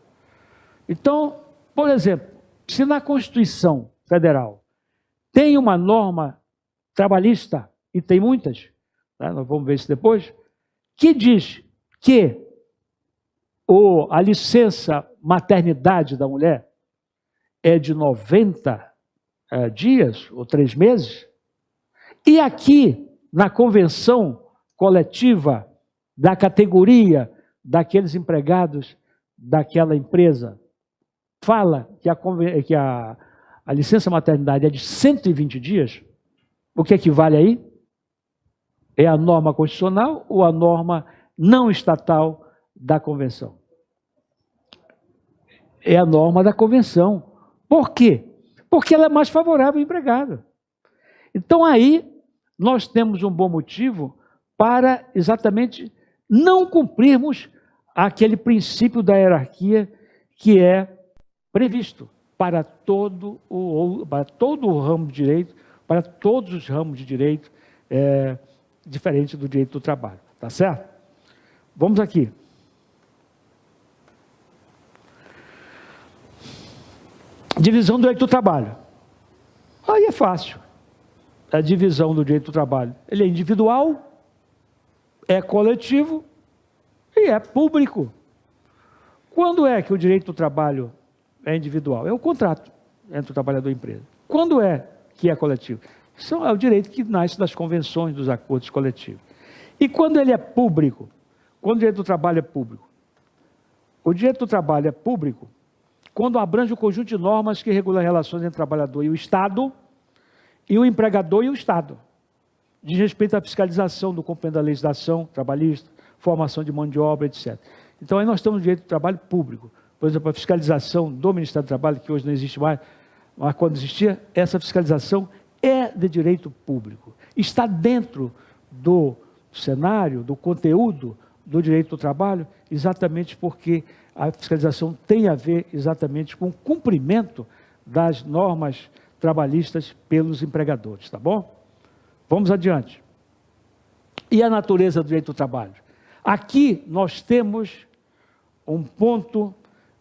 Então, por exemplo, se na Constituição Federal tem uma norma trabalhista, e tem muitas, né, nós vamos ver isso depois, que diz que a licença maternidade da mulher é de 90 dias ou 3 meses, e aqui na convenção coletiva da categoria daqueles empregados daquela empresa, fala que a licença maternidade é de 120 dias, o que equivale aí? É a norma constitucional ou a norma não estatal da convenção? É a norma da convenção. Por quê? Porque ela é mais favorável ao empregado. Então aí nós temos um bom motivo para exatamente não cumprirmos aquele princípio da hierarquia que é previsto para todo o ramo de direito, para todos os ramos de direito, diferente do direito do trabalho. Tá certo? Vamos aqui. Divisão do direito do trabalho. Aí é fácil. A divisão do direito do trabalho. Ele é individual, é coletivo e é público. Quando é que o direito do trabalho é individual? É o contrato entre o trabalhador e a empresa. Quando é que é coletivo? Isso é o direito que nasce das convenções, dos acordos coletivos. E quando ele é público? Quando o direito do trabalho é público? O direito do trabalho é público quando abrange o conjunto de normas que regulam as relações entre o trabalhador e o Estado, e o empregador e o Estado. Diz respeito à fiscalização do cumprimento da legislação trabalhista, formação de mão de obra, etc. Então, aí nós temos o direito do trabalho público. Por exemplo, a fiscalização do Ministério do Trabalho, que hoje não existe mais, mas quando existia, essa fiscalização é de direito público. Está dentro do cenário, do conteúdo do direito do trabalho, exatamente porque a fiscalização tem a ver exatamente com o cumprimento das normas trabalhistas pelos empregadores, tá bom? Vamos adiante. E a natureza do direito do trabalho? Aqui nós temos um ponto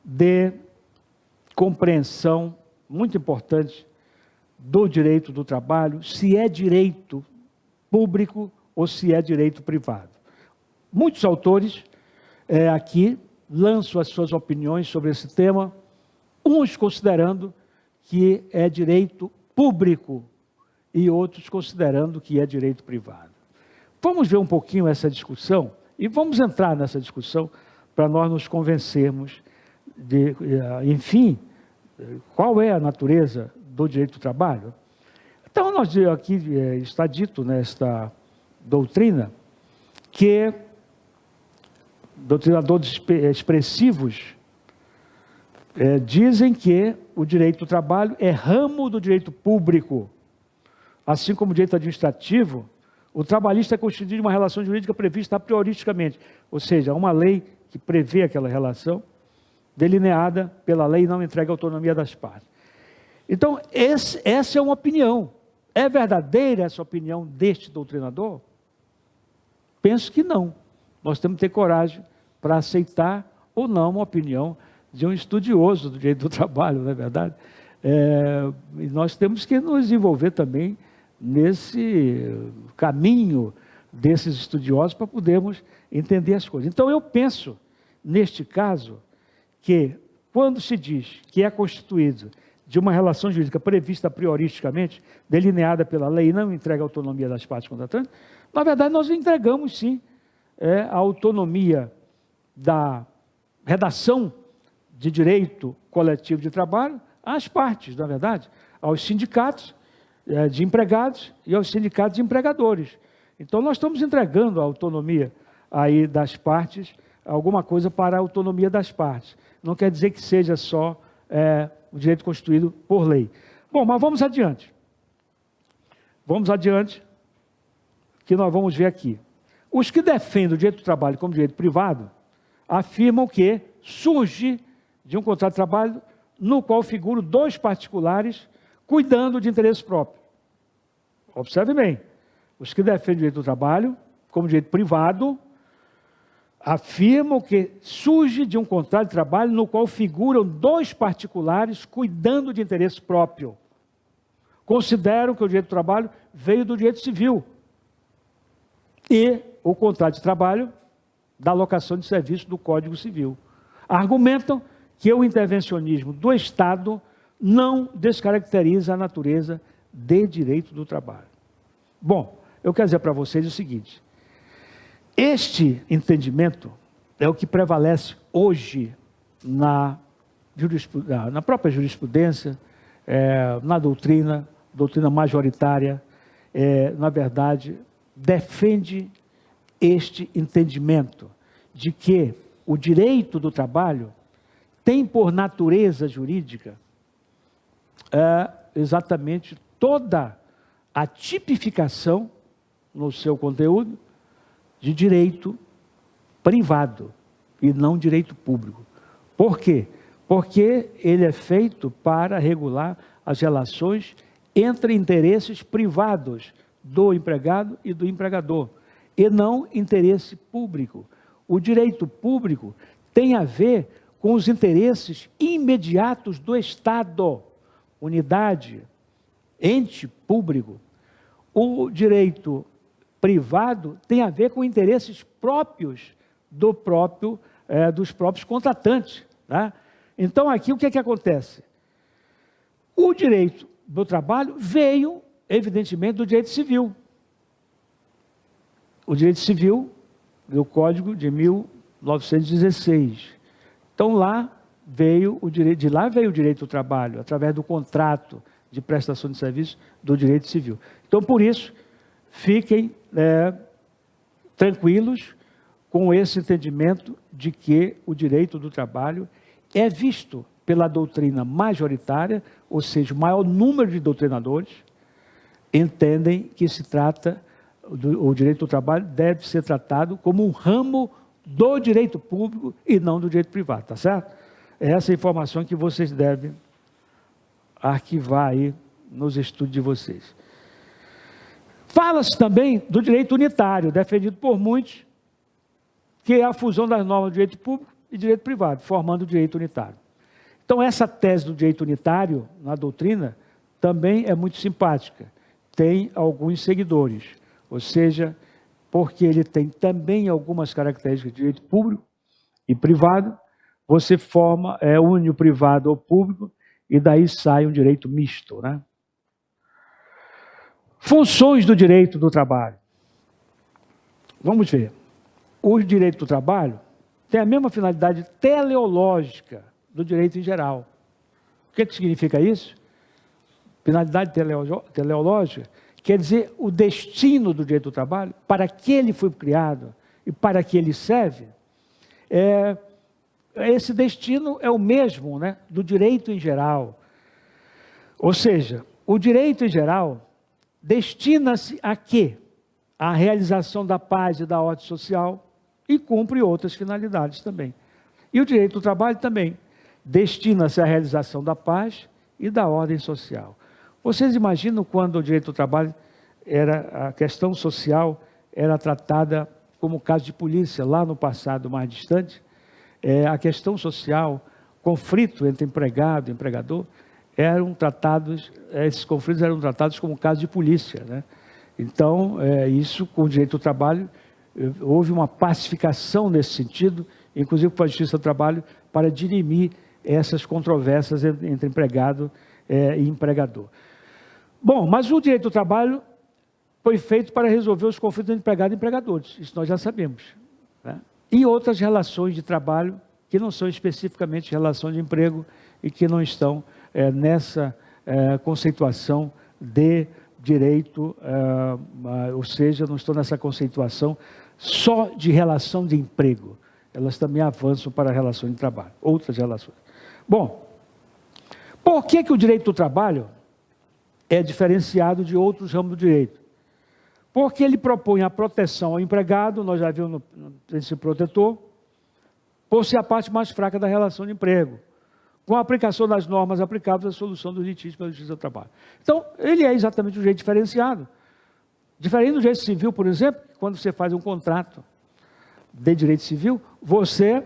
de compreensão muito importante do direito do trabalho, se é direito público ou se é direito privado. Muitos autores aqui lançam as suas opiniões sobre esse tema, uns considerando que é direito público e outros considerando que é direito privado. Vamos ver um pouquinho essa discussão e vamos entrar nessa discussão para nós nos convencermos de, enfim, qual é a natureza do direito do trabalho. Então, nós aqui está dito nesta doutrina que doutrinadores expressivos dizem que o direito do trabalho é ramo do direito público, assim como o direito administrativo. O trabalhista é constituído de uma relação jurídica prevista a prioristicamente, ou seja, uma lei que prevê aquela relação, delineada pela lei e não entrega autonomia das partes. Então, essa é uma opinião. É verdadeira essa opinião deste doutrinador? Penso que não. Nós temos que ter coragem para aceitar ou não uma opinião de um estudioso do direito do trabalho, não é verdade? E nós temos que nos envolver também nesse caminho desses estudiosos para podermos entender as coisas. Então, eu penso, neste caso, que quando se diz que é constituído de uma relação jurídica prevista prioristicamente, delineada pela lei e não entrega a autonomia das partes contratantes, na verdade nós entregamos sim a autonomia da redação de direito coletivo de trabalho às partes, na verdade, aos sindicatos de empregados e aos sindicatos de empregadores. Então nós estamos entregando a autonomia aí das partes, alguma coisa para a autonomia das partes. Não quer dizer que seja só o direito constituído por lei. Bom, mas vamos adiante. Vamos adiante, que nós vamos ver aqui. Os que defendem o direito do trabalho como direito privado, afirmam que surge de um contrato de trabalho no qual figuram dois particulares cuidando de interesse próprio. Observe bem, os que defendem o direito do trabalho como direito privado, afirmam que surge de um contrato de trabalho no qual figuram dois particulares cuidando de interesse próprio. Consideram que o direito do trabalho veio do direito civil e o contrato de trabalho da locação de serviço do Código Civil. Argumentam que o intervencionismo do Estado não descaracteriza a natureza de direito do trabalho. Bom, eu quero dizer para vocês o seguinte: este entendimento é o que prevalece hoje na própria jurisprudência, na doutrina majoritária, na verdade, defende este entendimento de que o direito do trabalho tem por natureza jurídica exatamente toda a tipificação no seu conteúdo de direito privado e não direito público. Por quê? Porque ele é feito para regular as relações entre interesses privados do empregado e do empregador, e não interesse público. O direito público tem a ver com os interesses imediatos do Estado, unidade, ente público. O direito privado tem a ver com interesses próprios dos próprios contratantes. Tá? Então, aqui o que acontece? O direito do trabalho veio, evidentemente, do direito civil. O direito civil do Código de 1916, Então lá veio o direito, de lá veio o direito do trabalho, através do contrato de prestação de serviço do direito civil. Então, por isso, fiquem tranquilos com esse entendimento de que o direito do trabalho é visto pela doutrina majoritária, ou seja, o maior número de doutrinadores entendem que se trata, o direito do trabalho deve ser tratado como um ramo do direito público e não do direito privado, tá certo? É essa informação que vocês devem arquivar aí nos estudos de vocês. Fala-se também do direito unitário, defendido por muitos, que é a fusão das normas do direito público e direito privado, formando o direito unitário. Então, essa tese do direito unitário, na doutrina, também é muito simpática. Tem alguns seguidores, ou seja, porque ele tem também algumas características de direito público e privado, você forma, une o privado ao público, e daí sai um direito misto, né? Funções do direito do trabalho. Vamos ver. O direito do trabalho tem a mesma finalidade teleológica do direito em geral. O que significa isso? Finalidade teleológica quer dizer o destino do direito do trabalho, para que ele foi criado e para que ele serve. Esse destino é o mesmo, né, do direito em geral. Ou seja, o direito em geral destina-se a quê? A realização da paz e da ordem social e cumpre outras finalidades também. E o direito do trabalho também destina-se à realização da paz e da ordem social. Vocês imaginam quando o direito do trabalho a questão social era tratada como caso de polícia, lá no passado mais distante? A questão social, conflito entre empregado e empregador, esses conflitos eram tratados como caso de polícia, né? Então, isso com o direito do trabalho, houve uma pacificação nesse sentido, inclusive com a Justiça do Trabalho, para dirimir essas controvérsias entre empregado e empregador. Bom, mas o direito do trabalho foi feito para resolver os conflitos entre empregado e empregadores, isso nós já sabemos, né? E outras relações de trabalho que não são especificamente relações de emprego e que não estão nessa conceituação de direito, ou seja, não estão nessa conceituação só de relação de emprego. Elas também avançam para a relação de trabalho, outras relações. Bom, por que o direito do trabalho é diferenciado de outros ramos do direito? Porque ele propõe a proteção ao empregado, nós já vimos no princípio protetor, por ser a parte mais fraca da relação de emprego, com a aplicação das normas aplicáveis à solução dos litígios pela Justiça do Trabalho. Então, ele é exatamente um jeito diferenciado. Diferente do direito civil, por exemplo, quando você faz um contrato de direito civil, você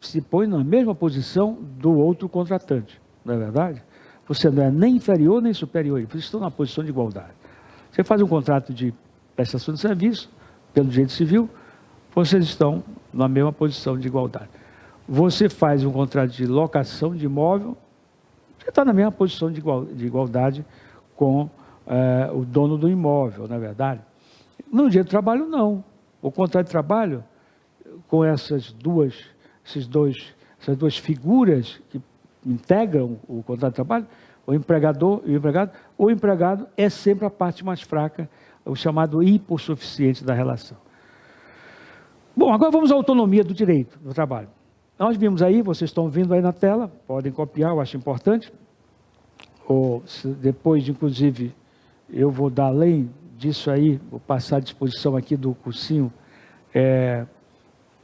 se põe na mesma posição do outro contratante, não é verdade? Você não é nem inferior nem superior, vocês estão na posição de igualdade. Você faz um contrato de prestação de serviço, pelo direito civil, vocês estão na mesma posição de igualdade. Você faz um contrato de locação de imóvel, você está na mesma posição de igualdade com o dono do imóvel, não é verdade? No direito do trabalho, não. O contrato de trabalho, com essas duas figuras que integram o contrato de trabalho, o empregador e o empregado é sempre a parte mais fraca, o chamado hipossuficiente da relação. Bom, agora vamos à autonomia do direito do trabalho. Nós vimos aí, vocês estão vendo aí na tela, podem copiar, eu acho importante. Depois, inclusive, eu vou dar além disso aí, vou passar à disposição aqui do cursinho,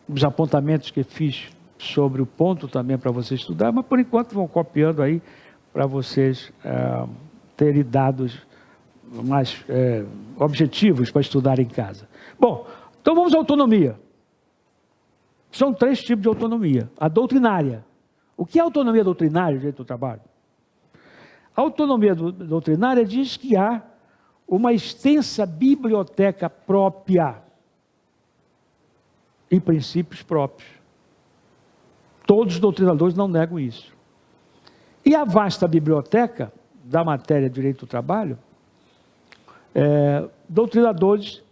os apontamentos que fiz sobre o ponto também para vocês estudar, mas por enquanto vão copiando aí para vocês terem dados mais objetivos para estudar em casa. Bom, então vamos à autonomia. São 3 tipos de autonomia. A doutrinária. O que é autonomia doutrinária do direito do trabalho? A autonomia doutrinária diz que há uma extensa biblioteca própria e princípios próprios. Todos os doutrinadores não negam isso. E a vasta biblioteca da matéria de direito do trabalho, doutrinadores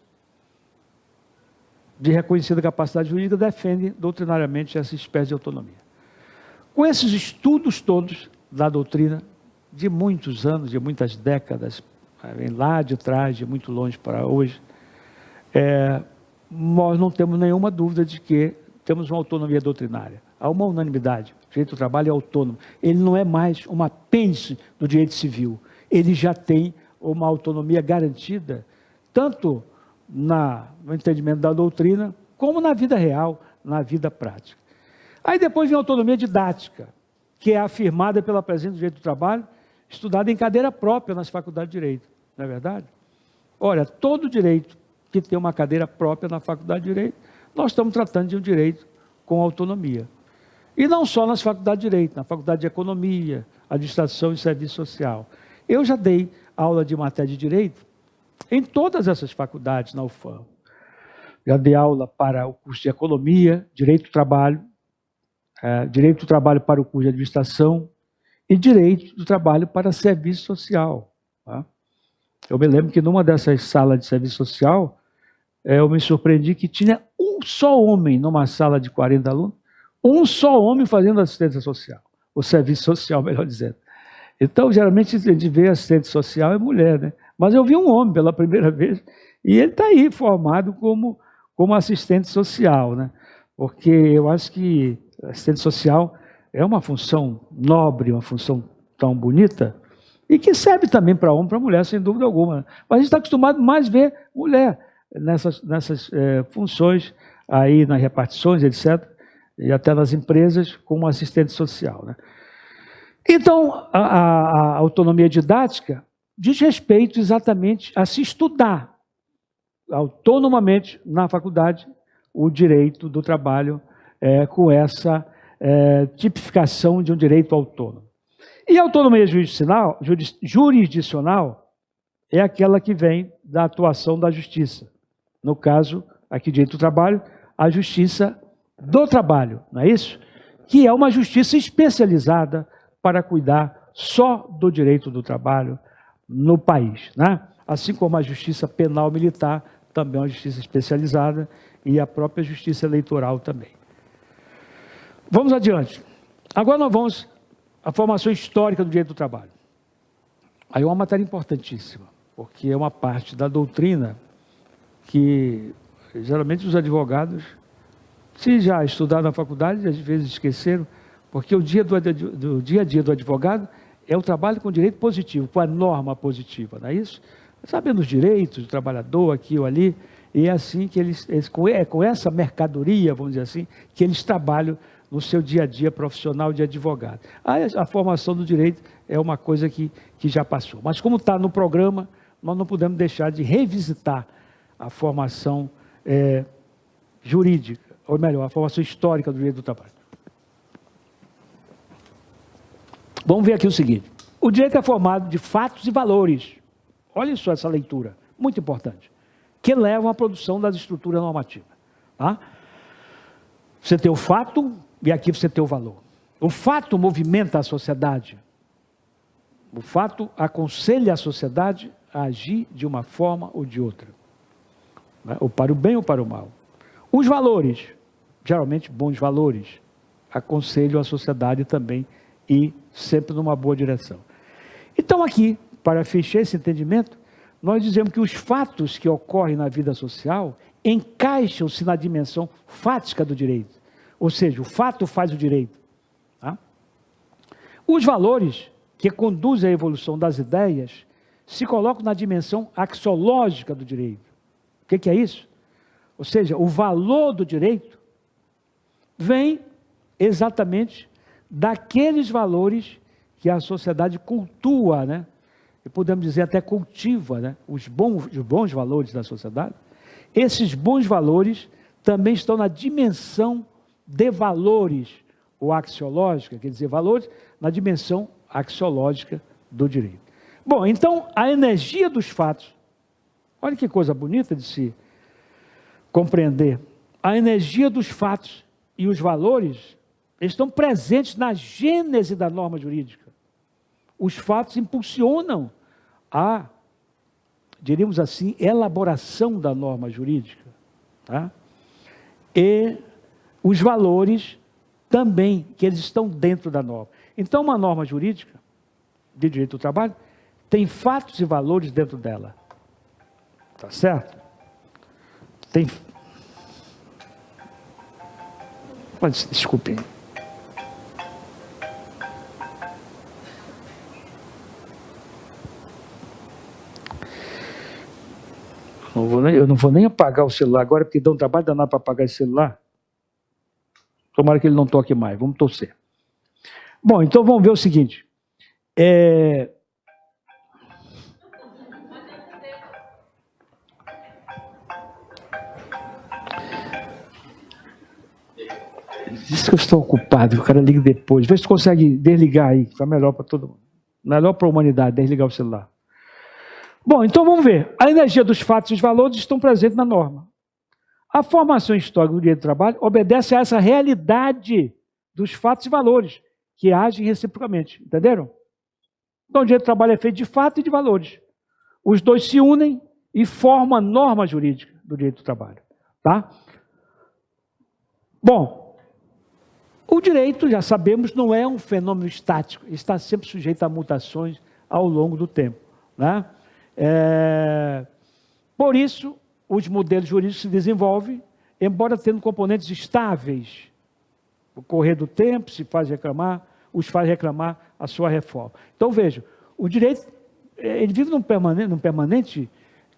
de reconhecida capacidade jurídica defendem doutrinariamente essa espécie de autonomia. Com esses estudos todos da doutrina, de muitos anos, de muitas décadas, vem lá de trás, de muito longe para hoje, nós não temos nenhuma dúvida de que temos uma autonomia doutrinária. Há uma unanimidade. O direito do trabalho é autônomo. Ele não é mais um apêndice do direito civil. Ele já tem uma autonomia garantida, tanto no entendimento da doutrina, como na vida real, na vida prática. Aí depois vem a autonomia didática, que é afirmada pela presença do direito do trabalho, estudada em cadeira própria nas faculdades de direito. Não é verdade? Olha, todo direito que tem uma cadeira própria na faculdade de direito, nós estamos tratando de um direito com autonomia. E não só nas faculdades de direito, na faculdade de economia, administração e serviço social. Eu já dei aula de matéria de direito em todas essas faculdades na UFAM. Já dei aula para o curso de economia, direito do trabalho para o curso de administração e direito do trabalho para serviço social. Tá? Eu me lembro que numa dessas salas de serviço social, eu me surpreendi que tinha um só homem numa sala de 40 alunos, um só homem fazendo assistência social, ou serviço social, melhor dizendo. Então, geralmente, a gente vê assistente social é mulher, né? Mas eu vi um homem pela primeira vez, e ele está aí formado como assistente social, né? Porque eu acho que assistente social é uma função nobre, uma função tão bonita, e que serve também para homem e para mulher, sem dúvida alguma. Mas a gente está acostumado mais a ver mulher nessas funções, aí nas repartições, etc., e até nas empresas, como assistente social, né? Então, a autonomia didática diz respeito exatamente a se estudar autonomamente na faculdade o direito do trabalho com essa tipificação de um direito autônomo. E a autonomia jurisdicional é aquela que vem da atuação da justiça. No caso, aqui direito do trabalho, a justiça do trabalho, não é isso? Que é uma justiça especializada para cuidar só do direito do trabalho no país, né? Assim como a justiça penal militar também é uma justiça especializada e a própria justiça eleitoral também. Vamos adiante. Agora nós vamos à formação histórica do direito do trabalho. Aí é uma matéria importantíssima, porque é uma parte da doutrina que geralmente os advogados, se já estudaram na faculdade, às vezes esqueceram, porque o dia a dia do advogado é o trabalho com direito positivo, com a norma positiva, não é isso? Sabendo os direitos do trabalhador aqui ou ali, e é assim que com essa mercadoria, vamos dizer assim, que eles trabalham no seu dia a dia profissional de advogado. A formação do direito é uma coisa que já passou. Mas como está no programa, nós não podemos deixar de revisitar a formação jurídica, ou melhor, a formação histórica do direito do trabalho. Vamos ver aqui o seguinte. O direito é formado de fatos e valores. Olha só essa leitura, muito importante, que levam à produção das estruturas normativas. Tá? Você tem o fato e aqui você tem o valor. O fato movimenta a sociedade. O fato aconselha a sociedade a agir de uma forma ou de outra, né? Ou para o bem ou para o mal. Os valores, geralmente bons valores, aconselham a sociedade também e sempre numa boa direção. Então aqui, para fechar esse entendimento, nós dizemos que os fatos que ocorrem na vida social encaixam-se na dimensão fática do direito. Ou seja, o fato faz o direito. Tá? Os valores que conduzem à evolução das ideias se colocam na dimensão axiológica do direito. O que é isso? Ou seja, o valor do direito vem exatamente daqueles valores que a sociedade cultua, né? E podemos dizer até cultiva, né? Os bons valores da sociedade. Esses bons valores também estão na dimensão de valores, ou axiológica, quer dizer, valores na dimensão axiológica do direito. Bom, então, a energia dos fatos, olha que coisa bonita de se compreender, a energia dos fatos e os valores estão presentes na gênese da norma jurídica. Os fatos impulsionam a, diríamos assim, elaboração da norma jurídica. Tá? E os valores também que eles estão dentro da norma. Então, uma norma jurídica de direito do trabalho tem fatos e valores dentro dela. Tá certo? Tem... Desculpem. Eu não vou nem apagar o celular agora, porque dá um trabalho danado para apagar esse celular. Tomara que ele não toque mais, vamos torcer. Bom, então vamos ver o seguinte. Diz que eu estou ocupado, que o cara liga depois. Vê se tu consegue desligar aí, que vai melhor para todo mundo. Melhor para a humanidade, desligar o celular. Bom, então vamos ver. A energia dos fatos e os valores estão presentes na norma. A formação histórica do direito do trabalho obedece a essa realidade dos fatos e valores, que agem reciprocamente. Entenderam? Então, o direito do trabalho é feito de fato e de valores. Os dois se unem e formam a norma jurídica do direito do trabalho. Tá? Bom, o direito, já sabemos, não é um fenômeno estático. Está sempre sujeito a mutações ao longo do tempo. Né? Por isso, os modelos jurídicos se desenvolvem, embora tendo componentes estáveis. O correr do tempo os faz reclamar a sua reforma. Então, vejam, o direito ele vive num permanente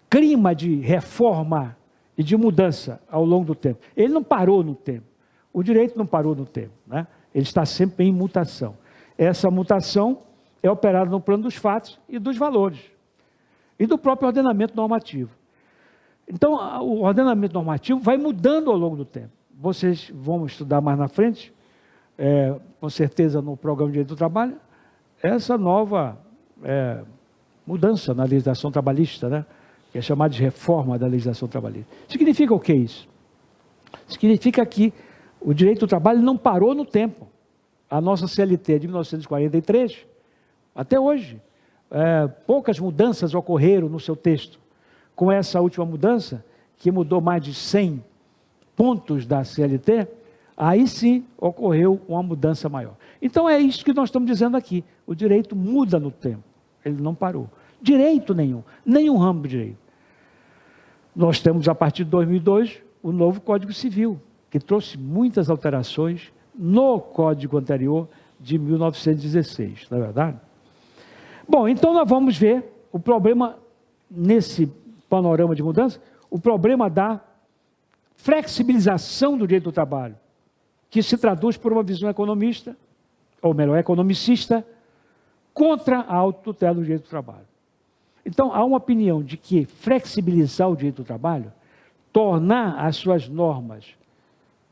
clima de reforma e de mudança ao longo do tempo. Ele não parou no tempo. O direito não parou no tempo. Né? Ele está sempre em mutação. Essa mutação é operada no plano dos fatos e dos valores. E do próprio ordenamento normativo. Então, o ordenamento normativo vai mudando ao longo do tempo. Vocês vão estudar mais na frente, com certeza no programa de Direito do Trabalho, essa nova mudança na legislação trabalhista, né? Que é chamada de reforma da legislação trabalhista. Significa o que isso? Significa que o direito do trabalho não parou no tempo. A nossa CLT é de 1943, até hoje. Poucas mudanças ocorreram no seu texto. Com essa última mudança, que mudou mais de 100 pontos da CLT, aí sim ocorreu uma mudança maior. Então é isso que nós estamos dizendo aqui. O direito muda no tempo, ele não parou. Direito nenhum ramo do direito. Nós temos, a partir de 2002, o novo Código Civil, que trouxe muitas alterações no Código anterior de 1916, não é verdade? Bom, então nós vamos ver o problema, nesse panorama de mudança, o problema da flexibilização do direito do trabalho, que se traduz por uma visão economista, ou melhor, economicista, contra a autotutela do direito do trabalho. Então, há uma opinião de que flexibilizar o direito do trabalho, tornar as suas normas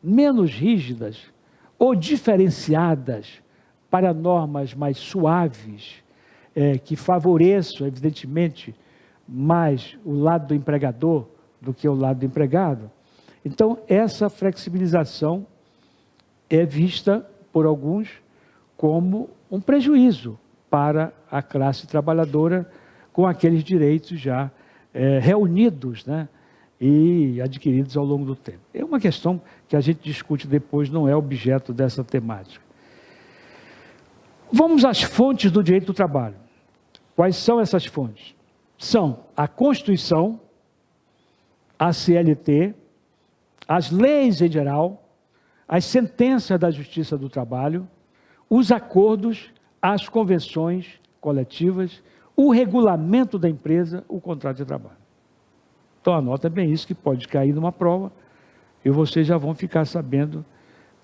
menos rígidas ou diferenciadas para normas mais suaves, que favoreçam, evidentemente, mais o lado do empregador do que o lado do empregado. Então, essa flexibilização é vista por alguns como um prejuízo para a classe trabalhadora, com aqueles direitos já reunidos, né, e adquiridos ao longo do tempo. É uma questão que a gente discute depois, não é objeto dessa temática. Vamos às fontes do direito do trabalho. Quais são essas fontes? São a Constituição, a CLT, as leis em geral, as sentenças da Justiça do Trabalho, os acordos, as convenções coletivas, o regulamento da empresa, o contrato de trabalho. Então, anota bem isso, que pode cair numa prova, e vocês já vão ficar sabendo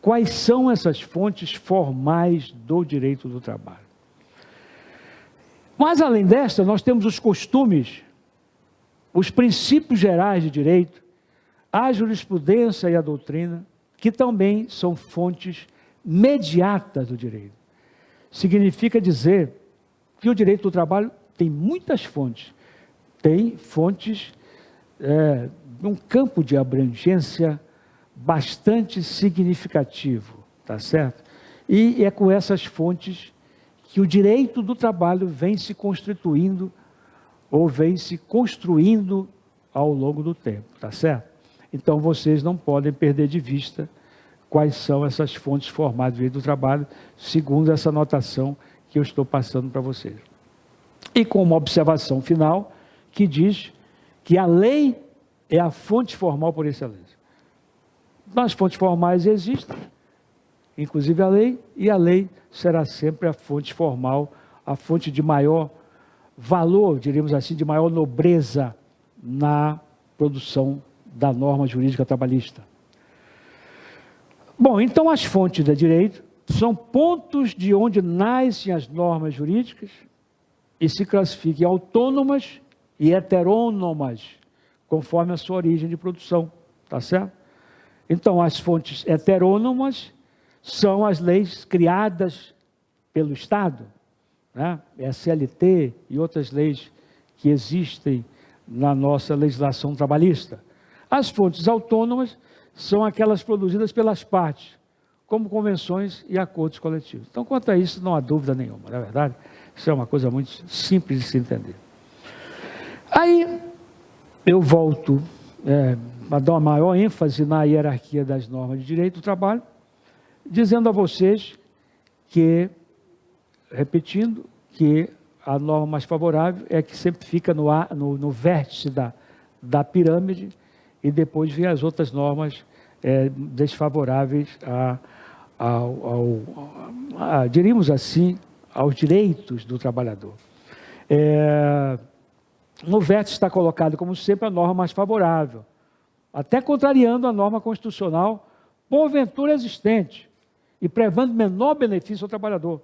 quais são essas fontes formais do direito do trabalho. Mas, além desta, nós temos os costumes, os princípios gerais de direito, a jurisprudência e a doutrina, que também são fontes mediatas do direito. Significa dizer que o direito do trabalho tem muitas fontes. Tem fontes, num campo de abrangência bastante significativo, tá certo? E é com essas fontes que o direito do trabalho vem se constituindo ou vem se construindo ao longo do tempo, tá certo? Então, vocês não podem perder de vista quais são essas fontes formais do direito do trabalho, segundo essa anotação que eu estou passando para vocês. E com uma observação final, que diz que a lei é a fonte formal por excelência. As fontes formais existem, inclusive a lei, e a lei será sempre a fonte formal, a fonte de maior valor, diríamos assim, de maior nobreza na produção da norma jurídica trabalhista. Bom, então as fontes de direito são pontos de onde nascem as normas jurídicas e se classificam em autônomas e heterônomas, conforme a sua origem de produção, tá certo? Então, as fontes heterônomas são as leis criadas pelo Estado, né? A CLT e outras leis que existem na nossa legislação trabalhista. As fontes autônomas são aquelas produzidas pelas partes, como convenções e acordos coletivos. Então, quanto a isso, não há dúvida nenhuma, na verdade, isso é uma coisa muito simples de se entender. Aí, eu volto a dar uma maior ênfase na hierarquia das normas de direito do trabalho, dizendo a vocês que, repetindo, que a norma mais favorável é que sempre fica no vértice da pirâmide e depois vem as outras normas desfavoráveis diríamos assim, aos direitos do trabalhador. No vértice está colocado, como sempre, a norma mais favorável, até contrariando a norma constitucional, porventura existente, e prevando menor benefício ao trabalhador.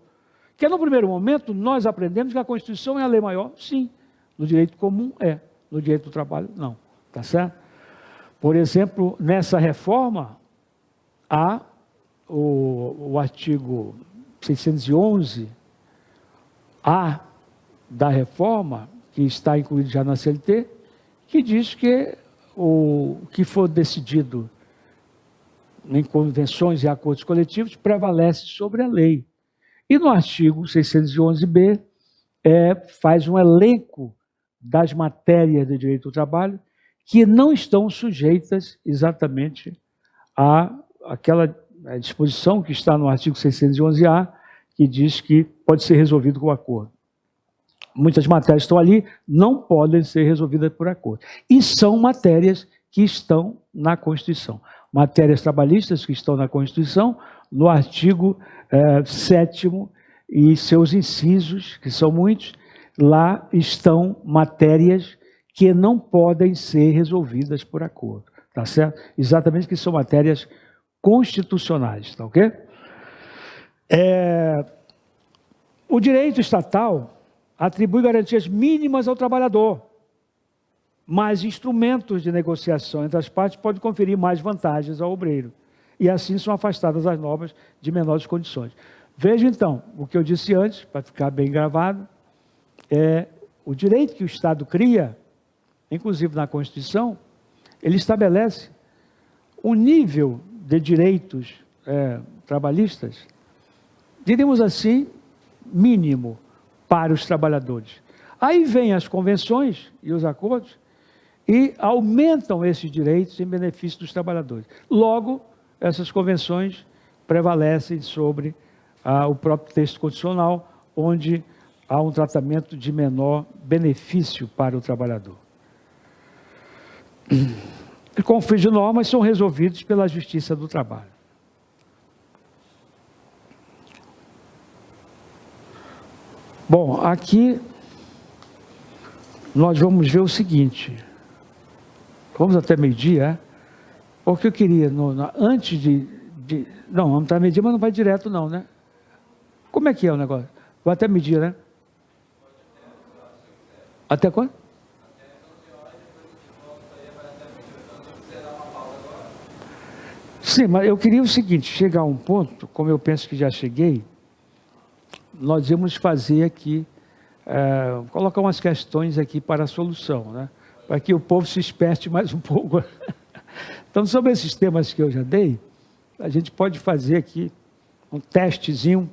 Que no primeiro momento nós aprendemos que a Constituição é a lei maior, sim. No direito comum é, no direito do trabalho não, tá certo? Por exemplo, nessa reforma, há o artigo 611-A da reforma, que está incluído já na CLT, que diz que o que for decidido em convenções e acordos coletivos prevalece sobre a lei. E no artigo 611-B faz um elenco das matérias de direito do trabalho que não estão sujeitas exatamente àquela disposição que está no artigo 611-A, que diz que pode ser resolvido com acordo. Muitas matérias estão ali, não podem ser resolvidas por acordo. E são matérias que estão na Constituição. Matérias trabalhistas que estão na Constituição, no artigo 7º e seus incisos, que são muitos, lá estão matérias que não podem ser resolvidas por acordo, tá certo? Exatamente, que são matérias constitucionais, tá ok? O direito estatal atribui garantias mínimas ao trabalhador, mas instrumentos de negociação entre as partes podem conferir mais vantagens ao obreiro, e assim são afastadas as normas de menores condições. Veja então, o que eu disse antes, para ficar bem gravado, o direito que o Estado cria, inclusive na Constituição, ele estabelece um nível de direitos trabalhistas, diríamos assim, mínimo para os trabalhadores. Aí vêm as convenções e os acordos e aumentam esses direitos em benefício dos trabalhadores. Logo, essas convenções prevalecem sobre o próprio texto constitucional, onde há um tratamento de menor benefício para o trabalhador. E conflitos de normas são resolvidos pela Justiça do Trabalho. Bom, aqui nós vamos ver o seguinte. Vamos até meio-dia, Porque eu queria, antes não, vamos estar meio-dia, mas não vai direto não, né? Como é que é o negócio? Vai até meio-dia, né? Até quando? Sim, mas eu queria o seguinte, chegar a um ponto, como eu penso que já cheguei, nós íamos fazer aqui, colocar umas questões aqui para a solução, né? Para que o povo se esperte mais um pouco. Então, sobre esses temas que eu já dei, a gente pode fazer aqui um testezinho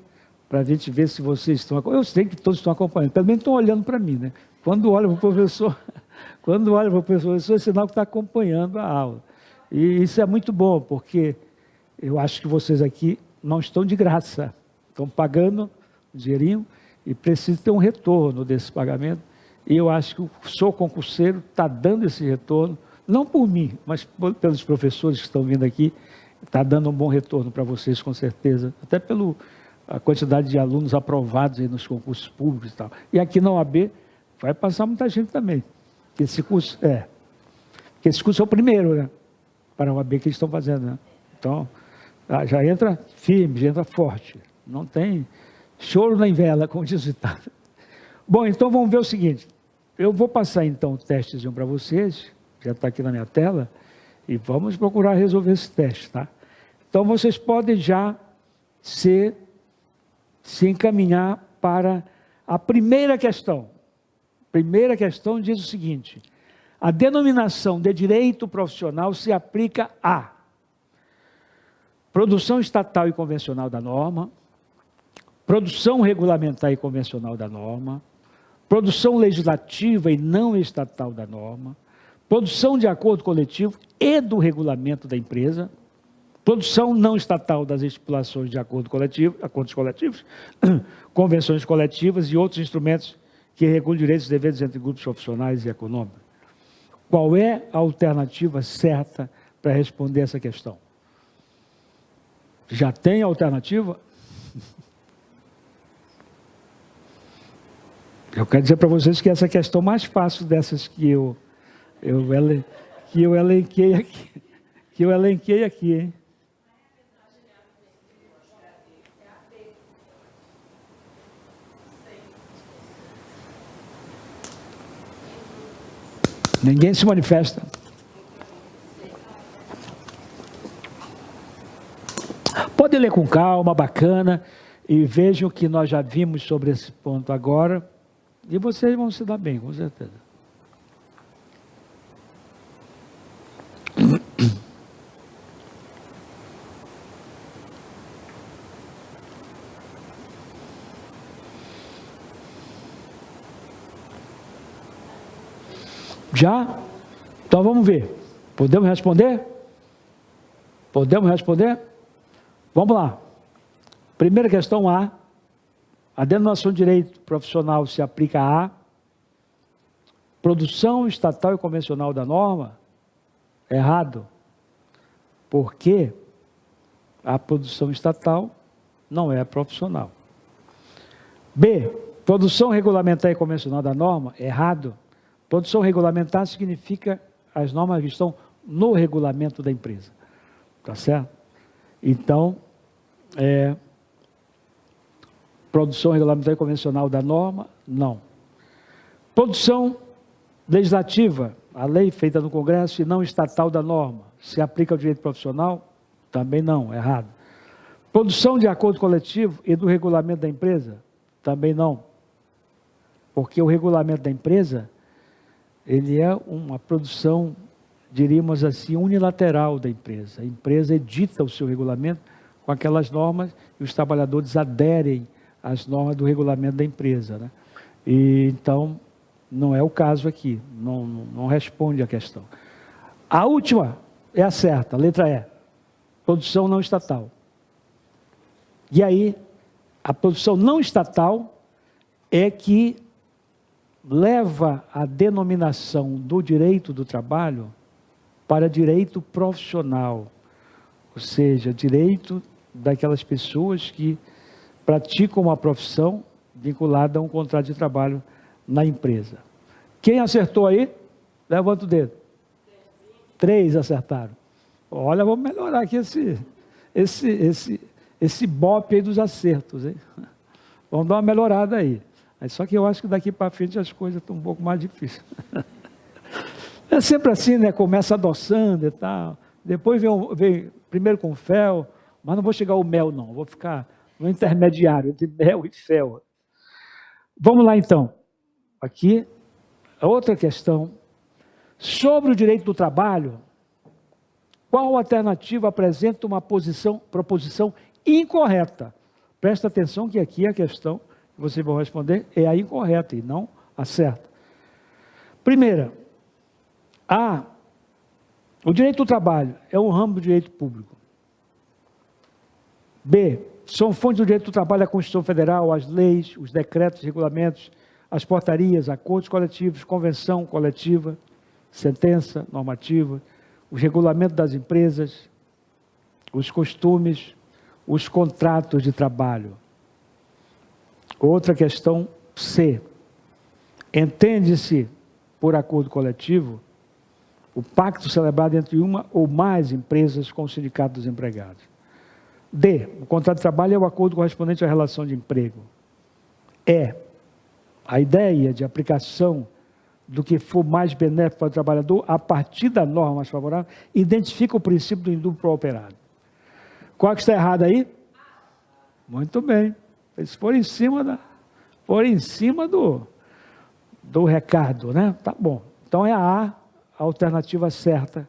para a gente ver se vocês estão acompanhando. Eu sei que todos estão acompanhando, também estão olhando para mim, né? Quando olha para o professor, é sinal que está acompanhando a aula. E isso é muito bom, porque eu acho que vocês aqui não estão de graça, estão pagando um dinheirinho e precisam ter um retorno desse pagamento. E eu acho que o Sou Concurseiro está dando esse retorno, não por mim, mas pelos professores que estão vindo aqui, está dando um bom retorno para vocês, com certeza, até pela quantidade de alunos aprovados aí nos concursos públicos e tal. E aqui na OAB vai passar muita gente também. Esse curso é o primeiro, né, para a OAB que eles estão fazendo, né? Então, já entra firme, já entra forte. Não tem choro nem vela, como diz o ditado. Bom, então vamos ver o seguinte. Eu vou passar então o testezinho para vocês, já está aqui na minha tela, e vamos procurar resolver esse teste, tá? Então vocês podem já se encaminhar para a primeira questão. A primeira questão diz o seguinte: a denominação de direito profissional se aplica a produção estatal e convencional da norma, produção regulamentar e convencional da norma, produção legislativa e não estatal da norma, produção de acordo coletivo e do regulamento da empresa, produção não estatal das estipulações de acordos coletivos, convenções coletivas e outros instrumentos que regulam direitos e deveres entre grupos profissionais e econômicos. Qual é a alternativa certa para responder essa questão? Já tem alternativa? Eu quero dizer para vocês que essa é a questão mais fácil dessas que eu elenquei aqui, hein? Ninguém se manifesta. Pode ler com calma, bacana, e vejam que nós já vimos sobre esse ponto agora, e vocês vão se dar bem, com certeza. Já? Então vamos ver. Podemos responder? Podemos responder? Vamos lá. Primeira questão A. A denominação de direito profissional se aplica a produção estatal e convencional da norma? Errado. Porque a produção estatal não é profissional. B. Produção regulamentar e convencional da norma? Errado. Produção regulamentar significa as normas que estão no regulamento da empresa. Tá certo? Então, produção regulamentar e convencional da norma, não. Produção legislativa, a lei feita no Congresso e não estatal da norma, se aplica ao direito profissional? Também não, errado. Produção de acordo coletivo e do regulamento da empresa? Também não. Porque o regulamento da empresa, ele é uma produção, diríamos assim, unilateral da empresa. A empresa edita o seu regulamento com aquelas normas e os trabalhadores aderem às normas do regulamento da empresa, né? E, então, não é o caso aqui, não responde a questão. A última é a certa, letra E, produção não estatal. E aí, a produção não estatal é que leva a denominação do direito do trabalho para direito profissional, ou seja, direito daquelas pessoas que praticam uma profissão vinculada a um contrato de trabalho na empresa. Quem acertou aí? Levanta o dedo. 3 acertaram. Olha, vamos melhorar aqui esse bope aí dos acertos, hein? Vamos dar uma melhorada aí. Só que eu acho que daqui para frente as coisas estão um pouco mais difíceis. É sempre assim, né? Começa adoçando e tal. Depois vem primeiro com fel, mas não vou chegar ao mel, não. Vou ficar no intermediário entre mel e fel. Vamos lá, então. Aqui, a outra questão. Sobre o direito do trabalho, qual alternativa apresenta uma proposição incorreta? Presta atenção que aqui a questão que vocês vão responder é a incorreta e não a certa. Primeira, o direito do trabalho é um ramo do direito público. B, são fontes do direito do trabalho a Constituição Federal, as leis, os decretos, regulamentos, as portarias, acordos coletivos, convenção coletiva, sentença normativa, os regulamentos das empresas, os costumes, os contratos de trabalho. Outra questão, C. Entende-se por acordo coletivo o pacto celebrado entre uma ou mais empresas com o sindicato dos empregados. D. O contrato de trabalho é o acordo correspondente à relação de emprego. E. A ideia de aplicação do que for mais benéfico para o trabalhador, a partir da norma mais favorável, identifica o princípio do indúbio pro operado. Qual que está errado aí? Muito bem. Eles foram em cima do recado, né? Tá bom. Então é a alternativa certa.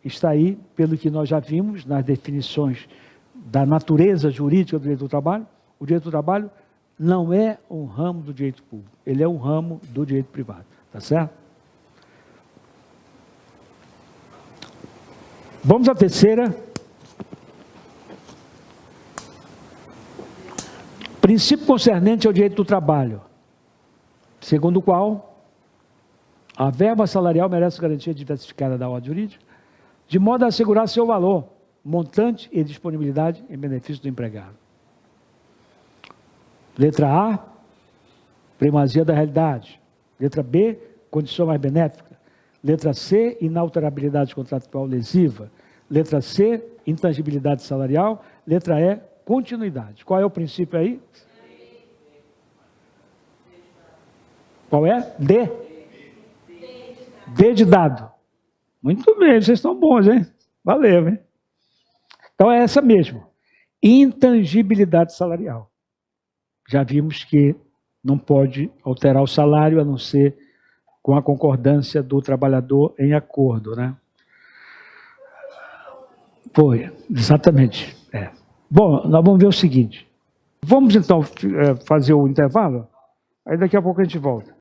Está aí, pelo que nós já vimos nas definições da natureza jurídica do direito do trabalho. O direito do trabalho não é um ramo do direito público, ele é um ramo do direito privado. Tá certo? Vamos à terceira. Princípio concernente ao direito do trabalho, segundo o qual a verba salarial merece garantia diversificada da ordem jurídica, de modo a assegurar seu valor, montante e disponibilidade em benefício do empregado. Letra A, primazia da realidade. Letra B, condição mais benéfica. Letra C, inalterabilidade contratual lesiva. Letra C, intangibilidade salarial. Letra E, continuidade. Qual é o princípio aí? Qual é? D. D de dado. Muito bem, vocês estão bons, hein? Valeu, hein? Então é essa mesmo. Intangibilidade salarial. Já vimos que não pode alterar o salário a não ser com a concordância do trabalhador em acordo, né? Foi, exatamente. É. Bom, nós vamos ver o seguinte. Vamos então fazer o intervalo? Aí daqui a pouco a gente volta.